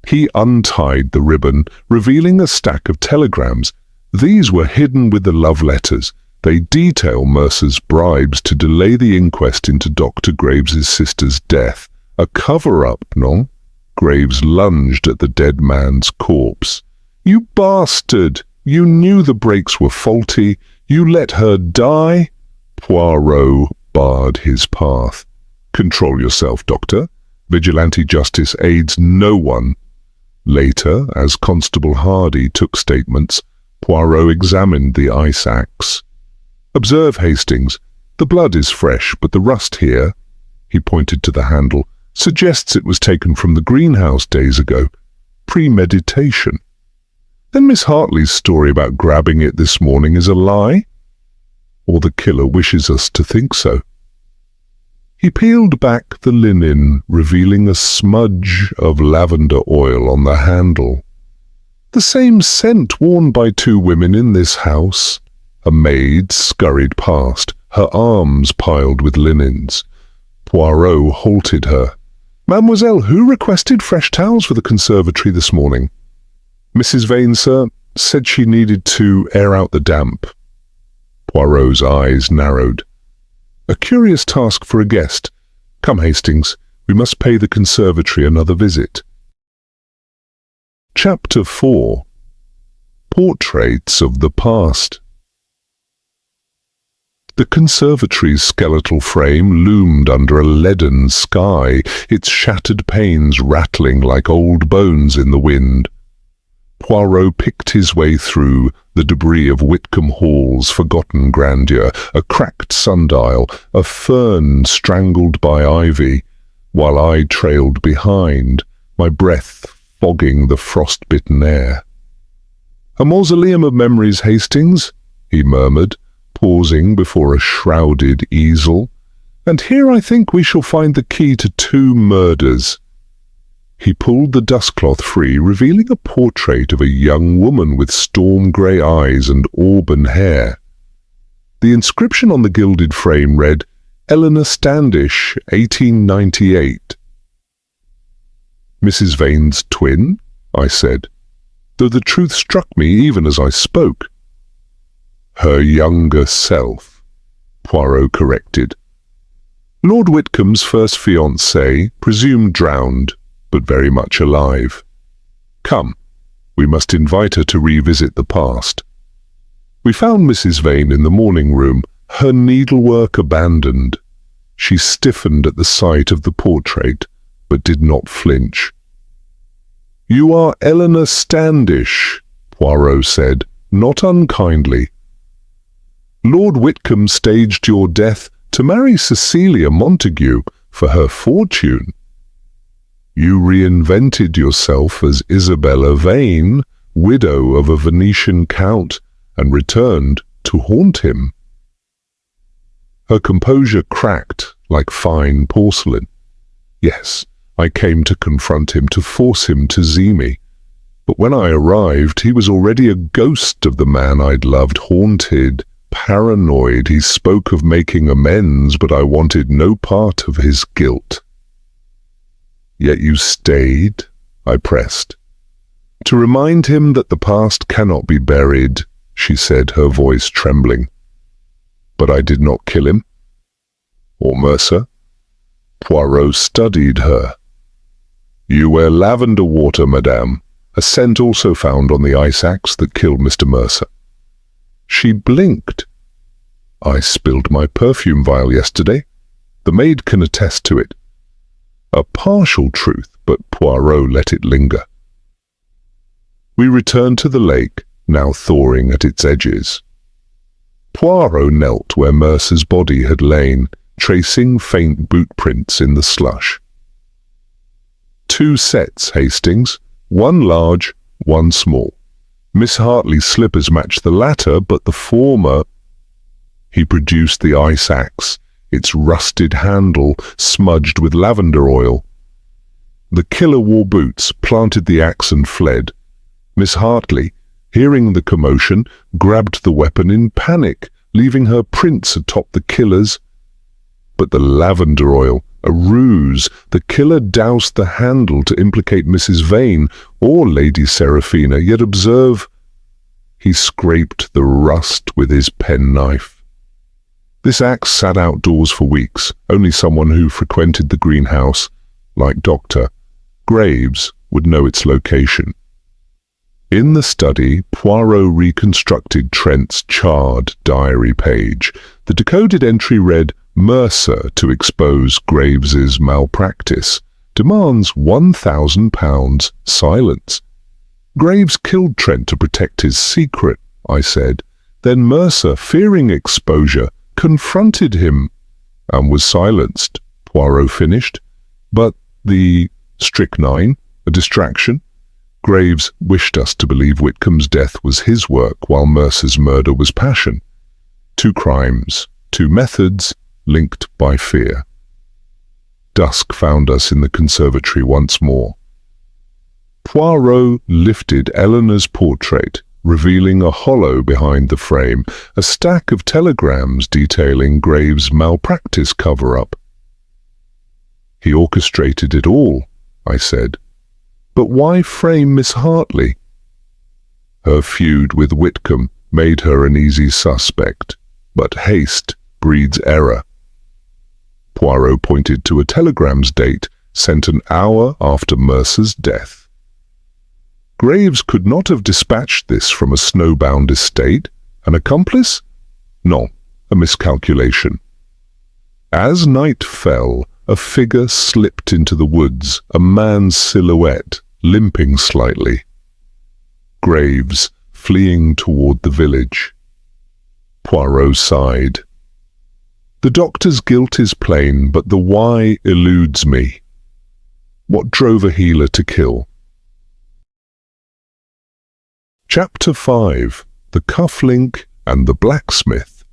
He untied the ribbon, revealing a stack of telegrams. These were hidden with the love letters. They detail Mercer's bribes to delay the inquest into Dr. Graves's sister's death. A cover-up, no? Graves lunged at the dead man's corpse. "You bastard! You knew the brakes were faulty. You let her die?" Poirot barred his path. "Control yourself, Doctor. Vigilante justice aids no one." Later, as Constable Hardy took statements, Poirot examined the ice axe. "Observe, Hastings. The blood is fresh, but the rust here," he pointed to the handle, "suggests it was taken from the greenhouse days ago. Premeditation. Then Miss Hartley's story about grabbing it this morning is a lie? Or the killer wishes us to think so." He peeled back the linen, revealing a smudge of lavender oil on the handle. "The same scent worn by two women in this house." A maid scurried past, her arms piled with linens. Poirot halted her. "Mademoiselle, who requested fresh towels for the conservatory this morning?" "Mrs. Vane, sir, said she needed to air out the damp." Poirot's eyes narrowed. "A curious task for a guest. Come, Hastings, we must pay the conservatory another visit." Chapter 4. Portraits of the Past. The conservatory's skeletal frame loomed under a leaden sky, its shattered panes rattling like old bones in the wind. Poirot picked his way through the debris of Wickham Hall's forgotten grandeur, a cracked sundial, a fern strangled by ivy, while I trailed behind, my breath fogging the frost-bitten air. "A mausoleum of memories, Hastings," he murmured, pausing before a shrouded easel. "And here I think we shall find the key to 2 murders. He pulled the dustcloth free, revealing a portrait of a young woman with storm-grey eyes and auburn hair. The inscription on the gilded frame read, "Eleanor Standish, 1898. "Mrs. Vane's twin?" I said, though the truth struck me even as I spoke. "Her younger self," Poirot corrected. "Lord Wickham's first fiancée, presumed drowned, but very much alive. Come, we must invite her to revisit the past." We found Mrs. Vane in the morning room, her needlework abandoned. She stiffened at the sight of the portrait, but did not flinch. "You are Eleanor Standish," Poirot said, not unkindly. "Lord Wickham staged your death to marry Cecilia Montague for her fortune. You reinvented yourself as Isabella Vane, widow of a Venetian count, and returned to haunt him." Her composure cracked like fine porcelain. "Yes, I came to confront him, to force him to see me. But when I arrived, he was already a ghost of the man I'd loved, haunted, paranoid. He spoke of making amends, but I wanted no part of his guilt." "Yet you stayed," I pressed. "To remind him that the past cannot be buried," she said, her voice trembling. "But I did not kill him. Or Mercer." Poirot studied her. "You wear lavender water, madame, a scent also found on the ice axe that killed Mr. Mercer." She blinked. "I spilled my perfume vial yesterday. The maid can attest to it." A partial truth, but Poirot let it linger. We returned to the lake, now thawing at its edges. Poirot knelt where Mercer's body had lain, tracing faint boot prints in the slush. "2 sets, Hastings. 1 large, 1 small. Miss Hartley's slippers match the latter, but the former—" He produced the ice axe, its rusted handle smudged with lavender oil. The killer wore boots, planted the axe and fled. Miss Hartley, hearing the commotion, grabbed the weapon in panic, leaving her prints atop the killer's. But the lavender oil, a ruse. The killer doused the handle to implicate Mrs. Vane or Lady Seraphina, yet observe, he scraped the rust with his penknife. This axe sat outdoors for weeks. Only someone who frequented the greenhouse, like Dr. Graves, would know its location. In the study, Poirot reconstructed Trent's charred diary page. The decoded entry read, "Mercer to expose Graves's malpractice. Demands £1,000 silence." Graves killed Trent to protect his secret, I said. Then Mercer, fearing exposure, confronted him and was silenced, Poirot finished. But the strychnine, a distraction? Graves wished us to believe Wickham's death was his work while Mercer's murder was passion. Two crimes, two methods, linked by fear. Dusk found us in the conservatory once more. Poirot lifted Eleanor's portrait, revealing a hollow behind the frame, a stack of telegrams detailing Graves' malpractice cover-up. He orchestrated it all, I said. But why frame Miss Hartley? Her feud with Wickham made her an easy suspect, but haste breeds error. Poirot pointed to a telegram's date, sent an hour after Mercer's death. Graves could not have dispatched this from a snowbound estate. An accomplice? No, a miscalculation. As night fell, a figure slipped into the woods, a man's silhouette, limping slightly. Graves, fleeing toward the village. Poirot sighed. The doctor's guilt is plain, but the why eludes me. What drove a healer to kill? Chapter 5. The Cufflink and the Blacksmith.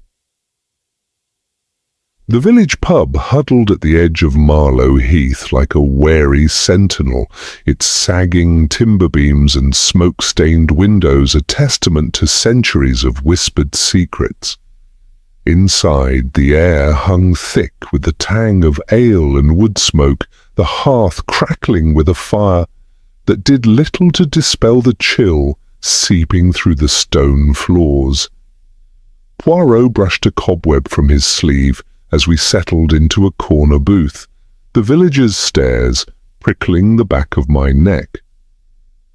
The village pub huddled at the edge of Marlow Heath like a wary sentinel, its sagging timber beams and smoke-stained windows a testament to centuries of whispered secrets. Inside, the air hung thick with the tang of ale and wood smoke, the hearth crackling with a fire that did little to dispel the chill seeping through the stone floors. Poirot brushed a cobweb from his sleeve as we settled into a corner booth, the villagers' stares prickling the back of my neck.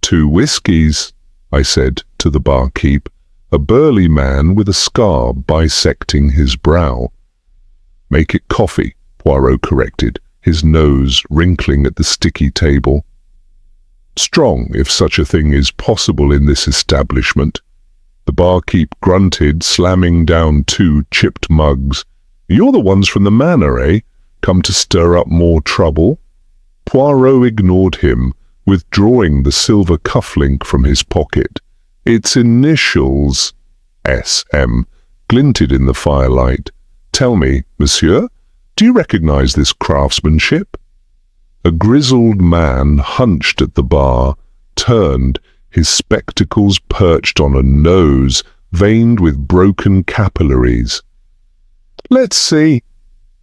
2 whiskies, I said to the barkeep, a burly man with a scar bisecting his brow. Make it coffee, Poirot corrected, his nose wrinkling at the sticky table. Strong, if such a thing is possible in this establishment. The barkeep grunted, slamming down 2 chipped mugs. You're the ones from the manor, eh? Come to stir up more trouble? Poirot ignored him, withdrawing the silver cufflink from his pocket. Its initials, S.M., glinted in the firelight. Tell me, monsieur, do you recognize this craftsmanship? A grizzled man hunched at the bar, turned, his spectacles perched on a nose veined with broken capillaries. Let's see.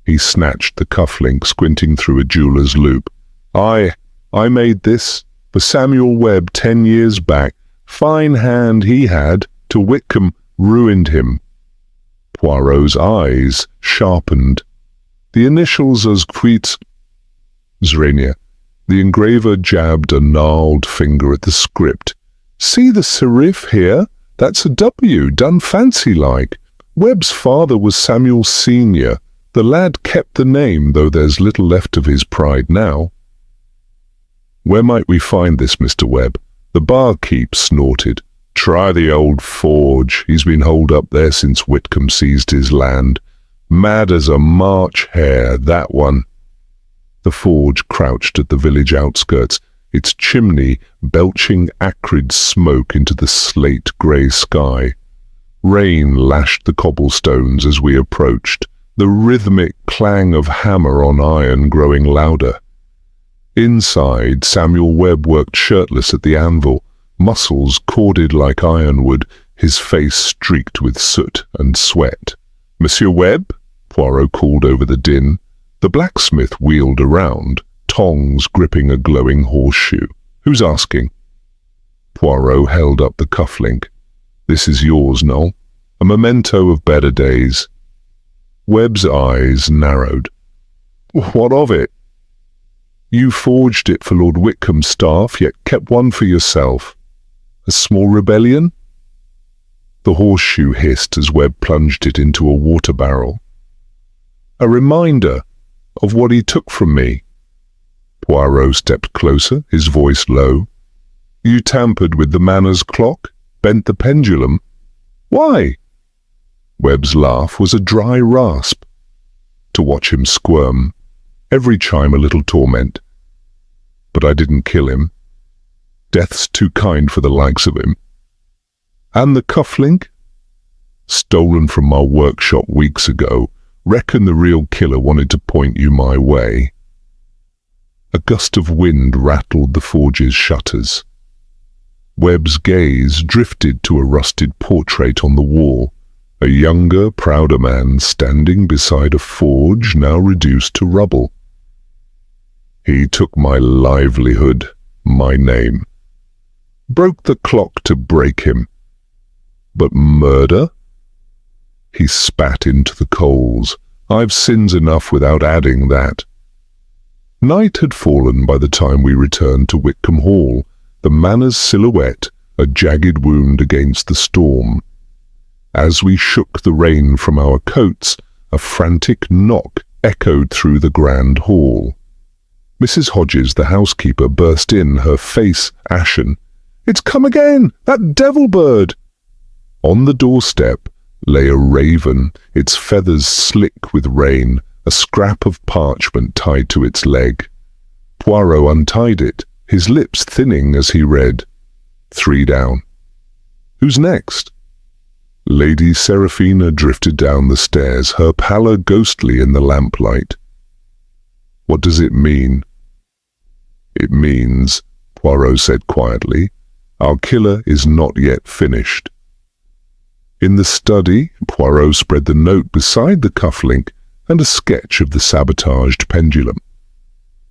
He snatched the cufflink, squinting through a jeweller's loop. I made this for Samuel Webb 10 years back. Fine hand he had, till Wickham ruined him. Poirot's eyes sharpened. The initials as Queets Zrania. The engraver jabbed a gnarled finger at the script. See the serif here? That's a W, done fancy-like. Webb's father was Samuel Senior. The lad kept the name, though there's little left of his pride now. Where might we find this, Mr. Webb? The barkeep snorted. Try the old forge. He's been holed up there since Wickham seized his land. Mad as a March hare, that one. The forge crouched at the village outskirts, its chimney belching acrid smoke into the slate-grey sky. Rain lashed the cobblestones as we approached, the rhythmic clang of hammer on iron growing louder. Inside, Samuel Webb worked shirtless at the anvil, muscles corded like ironwood, his face streaked with soot and sweat. "Monsieur Webb?" Poirot called over the din. The blacksmith wheeled around, tongs gripping a glowing horseshoe. "Who's asking?" Poirot held up the cufflink. "This is yours, Noel. A memento of better days." Webb's eyes narrowed. "What of it?" "You forged it for Lord Wickham's staff, yet kept one for yourself. A small rebellion?" The horseshoe hissed as Webb plunged it into a water barrel. "A reminder of what he took from me." Poirot stepped closer, his voice low. "You tampered with the Manor's clock, bent the pendulum. Why?" Webb's laugh was a dry rasp. To watch him squirm, every chime a little torment. "But I didn't kill him. Death's too kind for the likes of him." "And the cufflink?" "Stolen from my workshop weeks ago. Reckon the real killer wanted to point you my way." A gust of wind rattled the forge's shutters. Webb's gaze drifted to a rusted portrait on the wall, a younger, prouder man standing beside a forge now reduced to rubble. "He took my livelihood, my name. Broke the clock to break him. But murder?" He spat into the coals. "I've sins enough without adding that." Night had fallen by the time we returned to Wickham Hall, the Manor's silhouette a jagged wound against the storm. As we shook the rain from our coats, a frantic knock echoed through the grand hall. Mrs. Hodges, the housekeeper, burst in, her face ashen. "It's come again! That devil bird!" On the doorstep lay a raven, its feathers slick with rain, a scrap of parchment tied to its leg. Poirot untied it, his lips thinning as he read. 3 down. "Who's next?" Lady Seraphina drifted down the stairs, her pallor ghostly in the lamplight. "What does it mean?" "It means," Poirot said quietly, "our killer is not yet finished." In the study, Poirot spread the note beside the cufflink and a sketch of the sabotaged pendulum.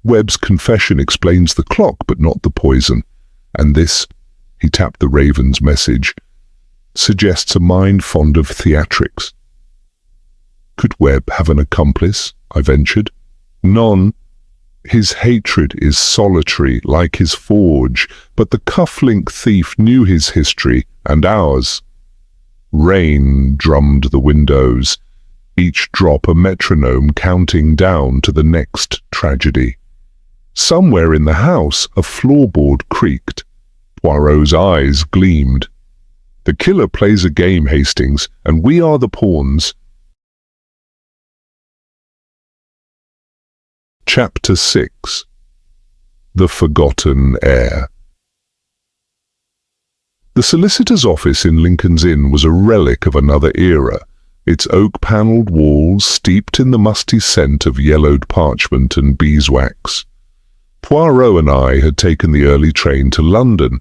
Webb's confession explains the clock but not the poison, and this, he tapped the raven's message, suggests a mind fond of theatrics. "Could Webb have an accomplice?" I ventured. "None. His hatred is solitary, like his forge, but the cufflink thief knew his history and ours." Rain drummed the windows, each drop a metronome counting down to the next tragedy. Somewhere in the house a floorboard creaked. Poirot's eyes gleamed. "The killer plays a game, Hastings, and we are the pawns." Chapter 6. The Forgotten Heir. The solicitor's office in Lincoln's Inn was a relic of another era, its oak-panelled walls steeped in the musty scent of yellowed parchment and beeswax. Poirot and I had taken the early train to London,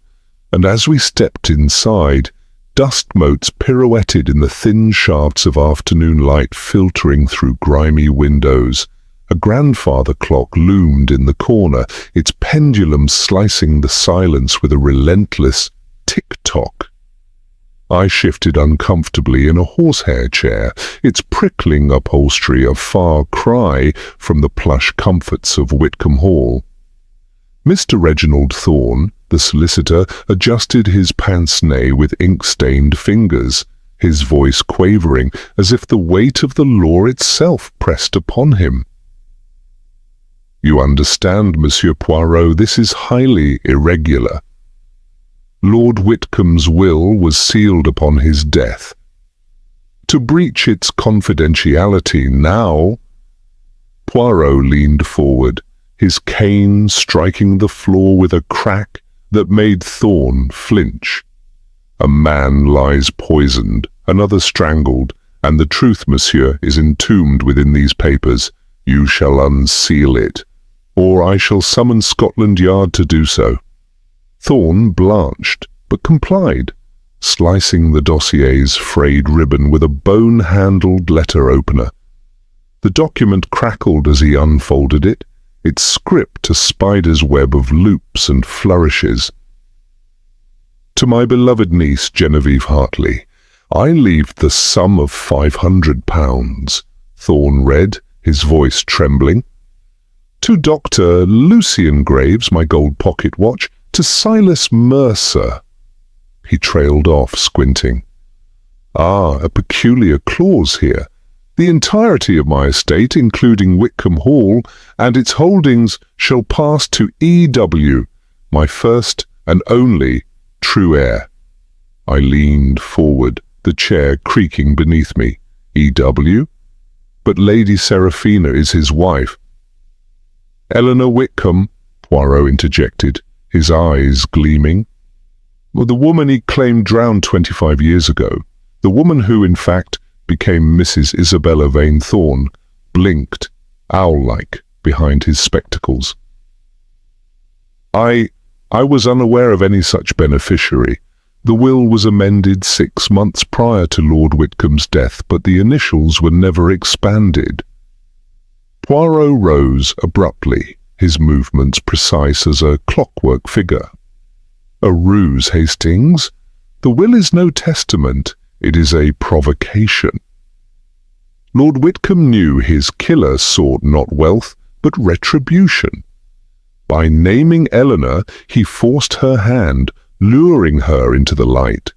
and as we stepped inside, dust motes pirouetted in the thin shafts of afternoon light filtering through grimy windows. A grandfather clock loomed in the corner, its pendulum slicing the silence with a relentless tick-tock. I shifted uncomfortably in a horsehair chair, its prickling upholstery a far cry from the plush comforts of Wickham Hall. Mr. Reginald Thorne, the solicitor, adjusted his pince-nez with ink-stained fingers, his voice quavering as if the weight of the law itself pressed upon him. "You understand, Monsieur Poirot, this is highly irregular. Lord Wickham's will was sealed upon his death. To breach its confidentiality now—" Poirot leaned forward, his cane striking the floor with a crack that made Thorne flinch. "A man lies poisoned, another strangled, and the truth, monsieur, is entombed within these papers. You shall unseal it." or I shall summon Scotland Yard to do so." Thorne blanched, but complied, slicing the dossier's frayed ribbon with a bone-handled letter opener. The document crackled as he unfolded it, its script a spider's web of loops and flourishes. "To my beloved niece, Genevieve Hartley, I leave the sum of £500, Thorne read, his voice trembling. "To Dr. Lucian Graves, my gold pocket watch. To Silas Mercer." He trailed off, squinting. "Ah, a peculiar clause here. The entirety of my estate, including Wickham Hall and its holdings, shall pass to E.W., my first and only true heir." I leaned forward, the chair creaking beneath me. "E.W.? But Lady Seraphina is his wife." "Eleanor Wickham," Poirot interjected, his eyes gleaming. "Well, the woman he claimed drowned 25 years ago. The woman who, in fact, became Mrs. Isabella Vane Thorne, blinked, owl-like, behind his spectacles. I was unaware of any such beneficiary. The will was amended 6 months prior to Lord Whitcomb's death, but the initials were never expanded." Poirot rose abruptly, his movements precise as a clockwork figure. "A ruse, Hastings. The will is no testament. It is a provocation. Lord Wickham knew his killer sought not wealth, but retribution. By naming Eleanor, he forced her hand, luring her into the light.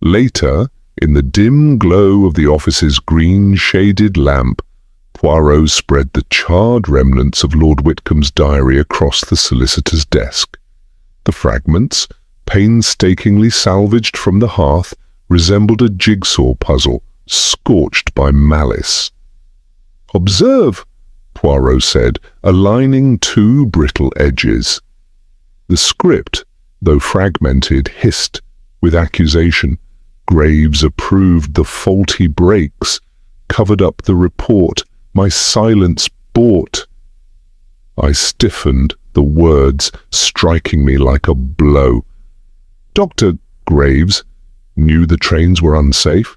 Later, in the dim glow of the office's green-shaded lamp, Poirot spread the charred remnants of Lord Whitcomb's diary across the solicitor's desk. The fragments, painstakingly salvaged from the hearth, resembled a jigsaw puzzle, scorched by malice. "Observe," Poirot said, aligning 2 brittle edges. The script, though fragmented, hissed with accusation. Graves approved the faulty breaks, covered up the report, my silence bought. I stiffened, the words striking me like a blow. Dr. Graves knew the trains were unsafe,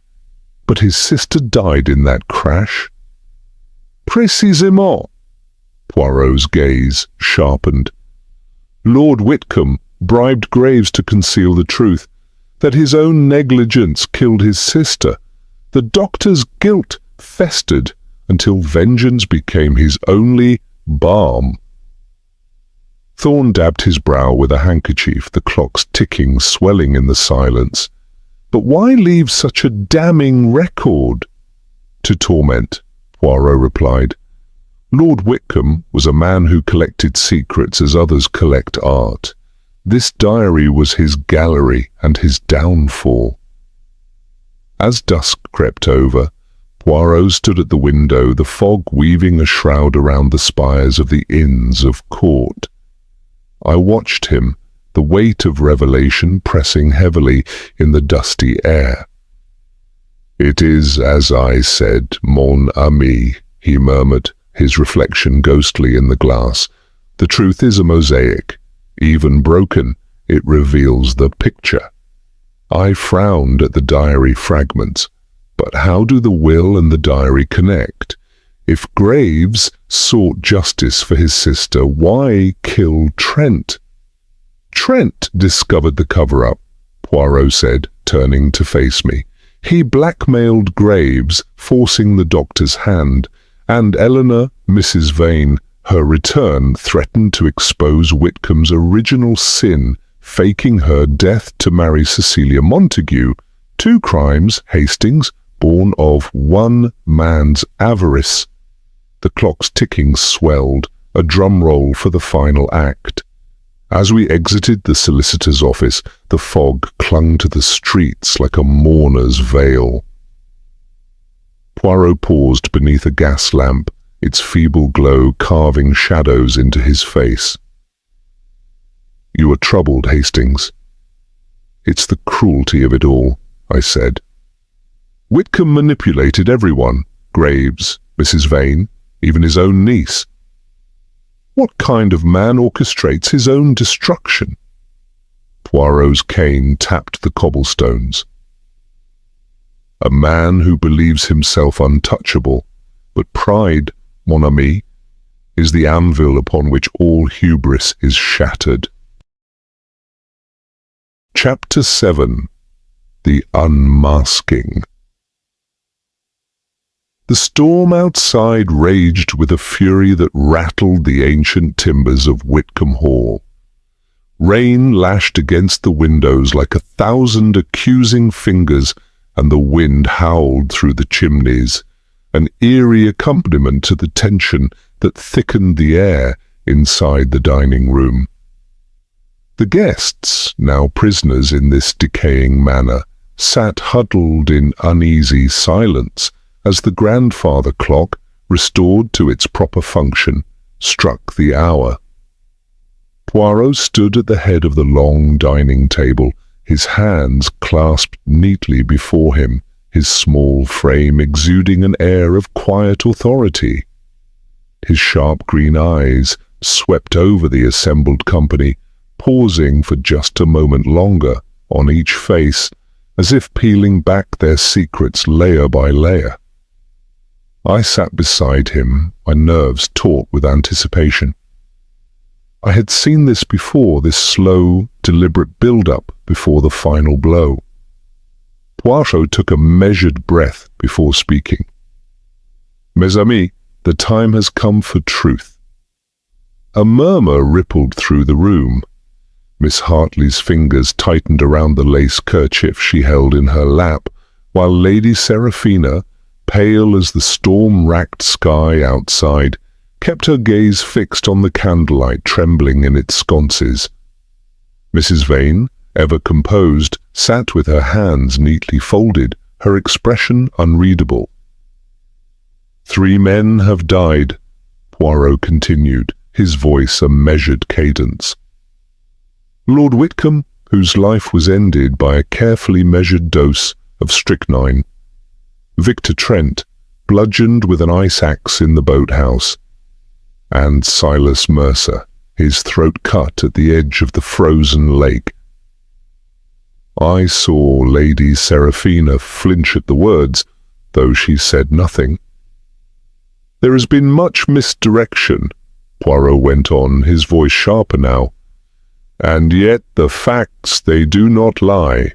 but his sister died in that crash. Précisément. Poirot's gaze sharpened. Lord Wickham bribed Graves to conceal the truth, that his own negligence killed his sister. The doctor's guilt festered until vengeance became his only balm. Thorne dabbed his brow with a handkerchief, the clock's ticking swelling in the silence. But why leave such a damning record? To torment, Poirot replied. Lord Wickham was a man who collected secrets as others collect art. This diary was his gallery and his downfall. As dusk crept over, Poirot stood at the window, the fog weaving a shroud around the spires of the inns of court. I watched him, the weight of revelation pressing heavily in the dusty air. "It is as I said, mon ami," he murmured, his reflection ghostly in the glass. "The truth is a mosaic. Even broken, it reveals the picture." I frowned at the diary fragments. But how do the will and the diary connect? If Graves sought justice for his sister, why kill Trent? Trent discovered the cover-up, Poirot said, turning to face me. He blackmailed Graves, forcing the doctor's hand, and Eleanor, Mrs. Vane, her return, threatened to expose Whitcomb's original sin, faking her death to marry Cecilia Montague. 2 crimes, Hastings, born of one man's avarice. The clock's ticking swelled, a drum roll for the final act. As we exited the solicitor's office, the fog clung to the streets like a mourner's veil. Poirot paused beneath a gas lamp, its feeble glow carving shadows into his face. "You are troubled, Hastings." "It's the cruelty of it all," I said. "Wickham manipulated everyone, Graves, Mrs. Vane, even his own niece." What kind of man orchestrates his own destruction? Poirot's cane tapped the cobblestones. A man who believes himself untouchable, but pride, mon ami, is the anvil upon which all hubris is shattered. Chapter 7. The Unmasking. The storm outside raged with a fury that rattled the ancient timbers of Wickham Hall. Rain lashed against the windows like 1,000 accusing fingers, and the wind howled through the chimneys, an eerie accompaniment to the tension that thickened the air inside the dining room. The guests, now prisoners in this decaying manor, sat huddled in uneasy silence as the grandfather clock, restored to its proper function, struck the hour. Poirot stood at the head of the long dining table, his hands clasped neatly before him, his small frame exuding an air of quiet authority. His sharp green eyes swept over the assembled company, pausing for just a moment longer on each face, as if peeling back their secrets layer by layer. I sat beside him, my nerves taut with anticipation. I had seen this before, this slow, deliberate build-up before the final blow. Poirot took a measured breath before speaking. "Mes amis, the time has come for truth." A murmur rippled through the room. Miss Hartley's fingers tightened around the lace kerchief she held in her lap, while Lady Seraphina, pale as the storm-racked sky outside, kept her gaze fixed on the candlelight trembling in its sconces. Mrs. Vane, ever composed, sat with her hands neatly folded, her expression unreadable. "3 men have died," Poirot continued, his voice a measured cadence. "Lord Wickham, whose life was ended by a carefully measured dose of strychnine. Victor Trent, bludgeoned with an ice axe in the boathouse. And Silas Mercer, his throat cut at the edge of the frozen lake." I saw Lady Seraphina flinch at the words, though she said nothing. "There has been much misdirection," Poirot went on, his voice sharper now. "And yet the facts, they do not lie.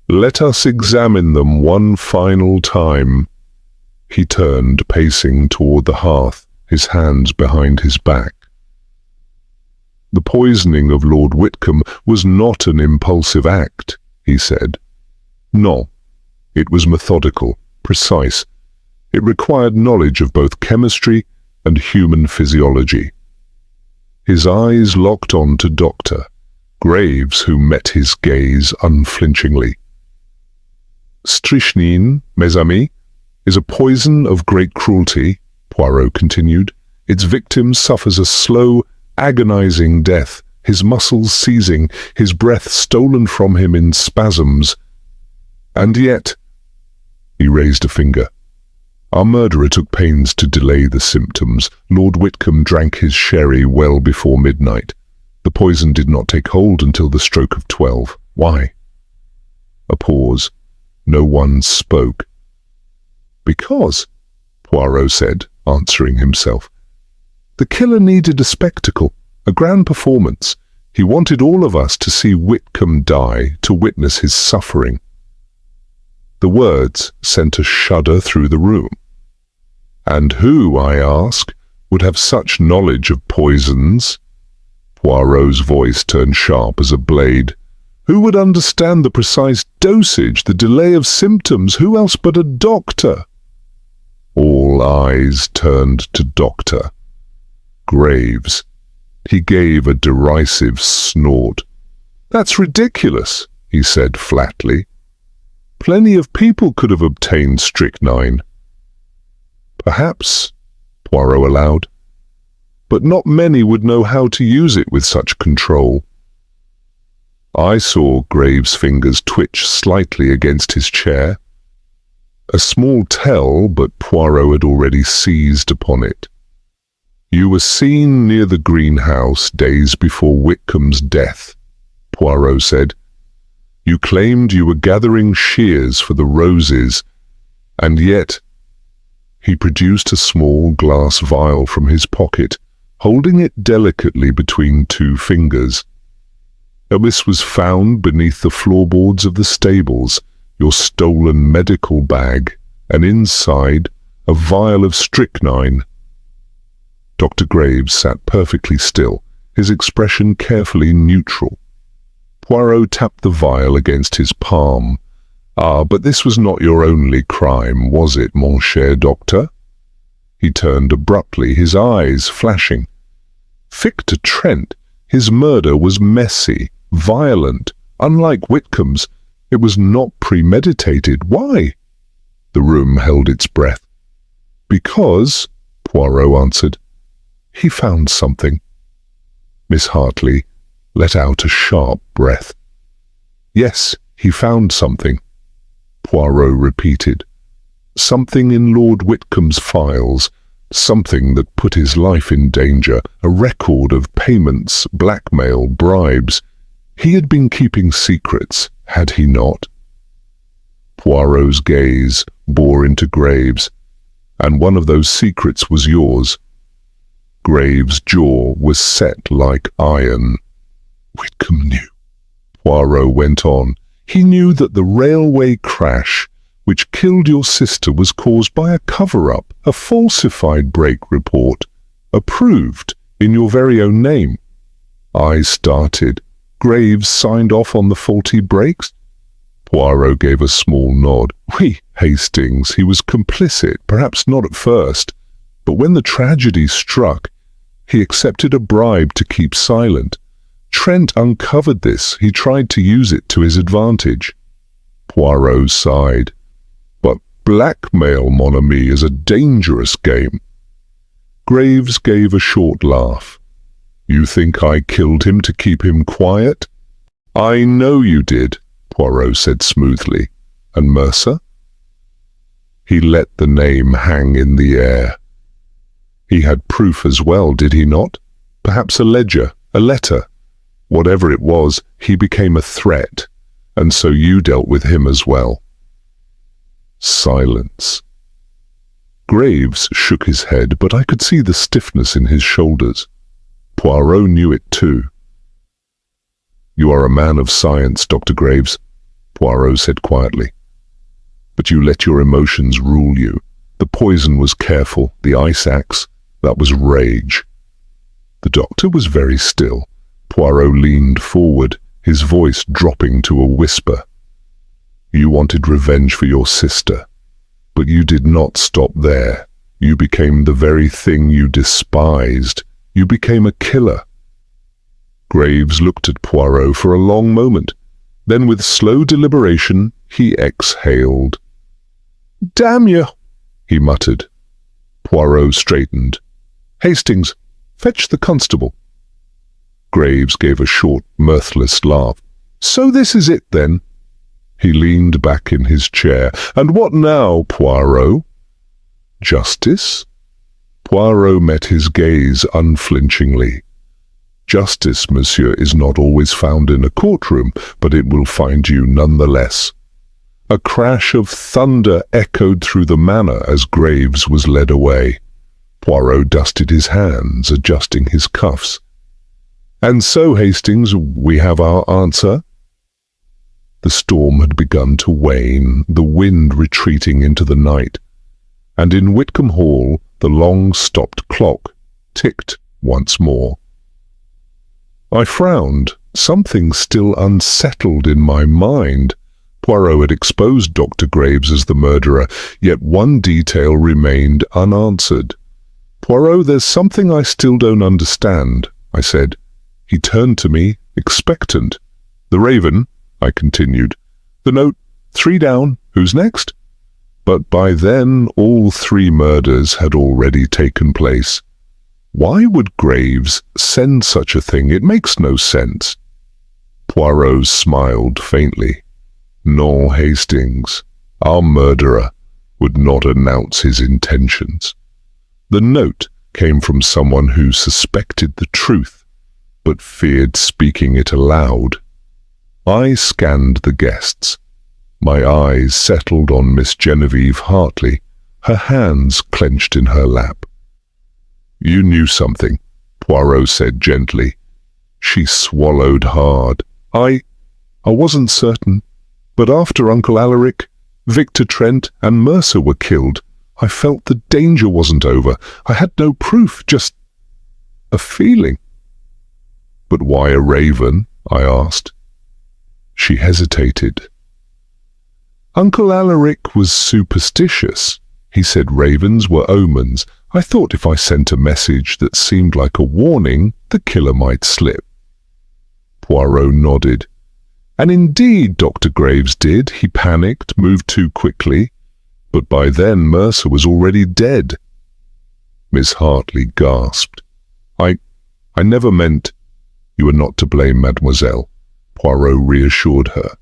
Let us examine them one final time." He turned, pacing toward the hearth, his hands behind his back. "The poisoning of Lord Wickham was not an impulsive act," he said. "No, it was methodical, precise. It required knowledge of both chemistry and human physiology." His eyes locked on to Dr. Graves, who met his gaze unflinchingly. "Strychnine, mes amis, is a poison of great cruelty," Poirot continued. "Its victim suffers a slow, agonizing death, his muscles seizing, his breath stolen from him in spasms. And yet," he raised a finger, "our murderer took pains to delay the symptoms. Lord Wickham drank his sherry well before midnight. The poison did not take hold until the stroke of 12. Why?" A pause. No one spoke. "Because," Poirot said, answering himself, "the killer needed a spectacle, a grand performance. He wanted all of us to see Wickham die, to witness his suffering." The words sent a shudder through the room. "And who, I ask, would have such knowledge of poisons?" Poirot's voice turned sharp as a blade. "Who would understand the precise dosage, the delay of symptoms? Who else but a doctor?" All eyes turned to Dr. Graves. He gave a derisive snort. "That's ridiculous," he said flatly. "Plenty of people could have obtained strychnine." "Perhaps," Poirot allowed, "but not many would know how to use it with such control." I saw Graves' fingers twitch slightly against his chair. A small tell, but Poirot had already seized upon it. You were seen near the greenhouse days before Wickham's death, Poirot said. You claimed you were gathering shears for the roses, and yet... He produced a small glass vial from his pocket, holding it delicately between two fingers. This was found beneath the floorboards of the stables, your stolen medical bag, and inside a vial of strychnine. Dr. Graves sat perfectly still, his expression carefully neutral. Poirot tapped the vial against his palm. Ah, but this was not your only crime, was it, mon cher doctor? He turned abruptly, his eyes flashing. Victor Trent, his murder was messy, violent. Unlike Wickham's, it was not premeditated. Why? The room held its breath. Because, Poirot answered, he found something. Miss Hartley let out a sharp breath. Yes, he found something, Poirot repeated. Something in Lord Wickham's files, something that put his life in danger, a record of payments, blackmail, bribes. He had been keeping secrets, had he not? Poirot's gaze bore into Graves, and one of those secrets was yours. Graves' jaw was set like iron. Wickham knew, Poirot went on. He knew that the railway crash which killed your sister was caused by a cover-up, a falsified brake report, approved in your very own name. I started. Graves signed off on the faulty brakes? Poirot gave a small nod. Oui, Hastings, he was complicit, perhaps not at first, but when the tragedy struck, he accepted a bribe to keep silent. Trent uncovered this. He tried to use it to his advantage. Poirot sighed. But blackmail, mon ami, is a dangerous game. Graves gave a short laugh. You think I killed him to keep him quiet? I know you did, Poirot said smoothly. And Mercer? He let the name hang in the air. He had proof as well, did he not? Perhaps a ledger, a letter. Whatever it was, he became a threat, and so you dealt with him as well. Silence. Graves shook his head, but I could see the stiffness in his shoulders. Poirot knew it too. You are a man of science, Dr. Graves, Poirot said quietly. But you let your emotions rule you. The poison was careful, the ice axe, that was rage. The doctor was very still. Poirot leaned forward, his voice dropping to a whisper. You wanted revenge for your sister, but you did not stop there. You became the very thing you despised. You became a killer. Graves looked at Poirot for a long moment. Then with slow deliberation, he exhaled. Damn you, he muttered. Poirot straightened. Hastings, fetch the constable. Graves gave a short, mirthless laugh. So this is it, then? He leaned back in his chair. And what now, Poirot? Justice? Poirot met his gaze unflinchingly. Justice, monsieur, is not always found in a courtroom, but it will find you nonetheless. A crash of thunder echoed through the manor as Graves was led away. Poirot dusted his hands, adjusting his cuffs. And so, Hastings, we have our answer? The storm had begun to wane, the wind retreating into the night, and in Wickham Hall the long-stopped clock ticked once more. I frowned. Something still unsettled in my mind. Poirot had exposed Dr. Graves as the murderer, yet one detail remained unanswered. Poirot, there's something I still don't understand, I said. He turned to me, expectant. The Raven, I continued. The note, 3 down, who's next? But by then all 3 murders had already taken place. Why would Graves send such a thing? It makes no sense. Poirot smiled faintly. No, Hastings, our murderer would not announce his intentions. The note came from someone who suspected the truth, but feared speaking it aloud. I scanned the guests. My eyes settled on Miss Genevieve Hartley, her hands clenched in her lap. "You knew something," Poirot said gently. She swallowed hard. I wasn't certain, but after Uncle Alaric, Victor Trent and Mercer were killed, I felt the danger wasn't over. I had no proof, just a feeling." "But why a raven?" I asked. She hesitated. "Uncle Alaric was superstitious. He said ravens were omens. I thought if I sent a message that seemed like a warning, the killer might slip." Poirot nodded. "And indeed Dr. Graves did. He panicked, moved too quickly. But by then Mercer was already dead." Miss Hartley gasped. I never meant—" "You are not to blame, mademoiselle," Poirot reassured her.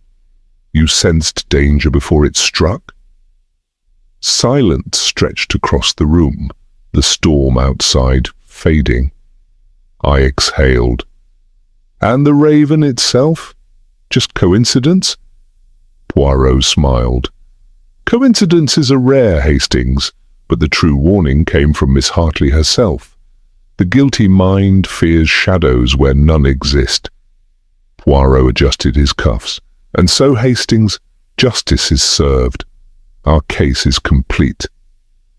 "You sensed danger before it struck?" Silence stretched across the room, the storm outside fading. I exhaled. "And the raven itself? Just coincidence?" Poirot smiled. "Coincidences are rare, Hastings, but the true warning came from Miss Hartley herself. The guilty mind fears shadows where none exist." Poirot adjusted his cuffs. "And so, Hastings, justice is served. Our case is complete."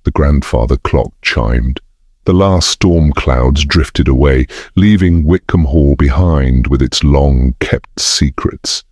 The grandfather clock chimed. The last storm clouds drifted away, leaving Wickham Hall behind with its long-kept secrets.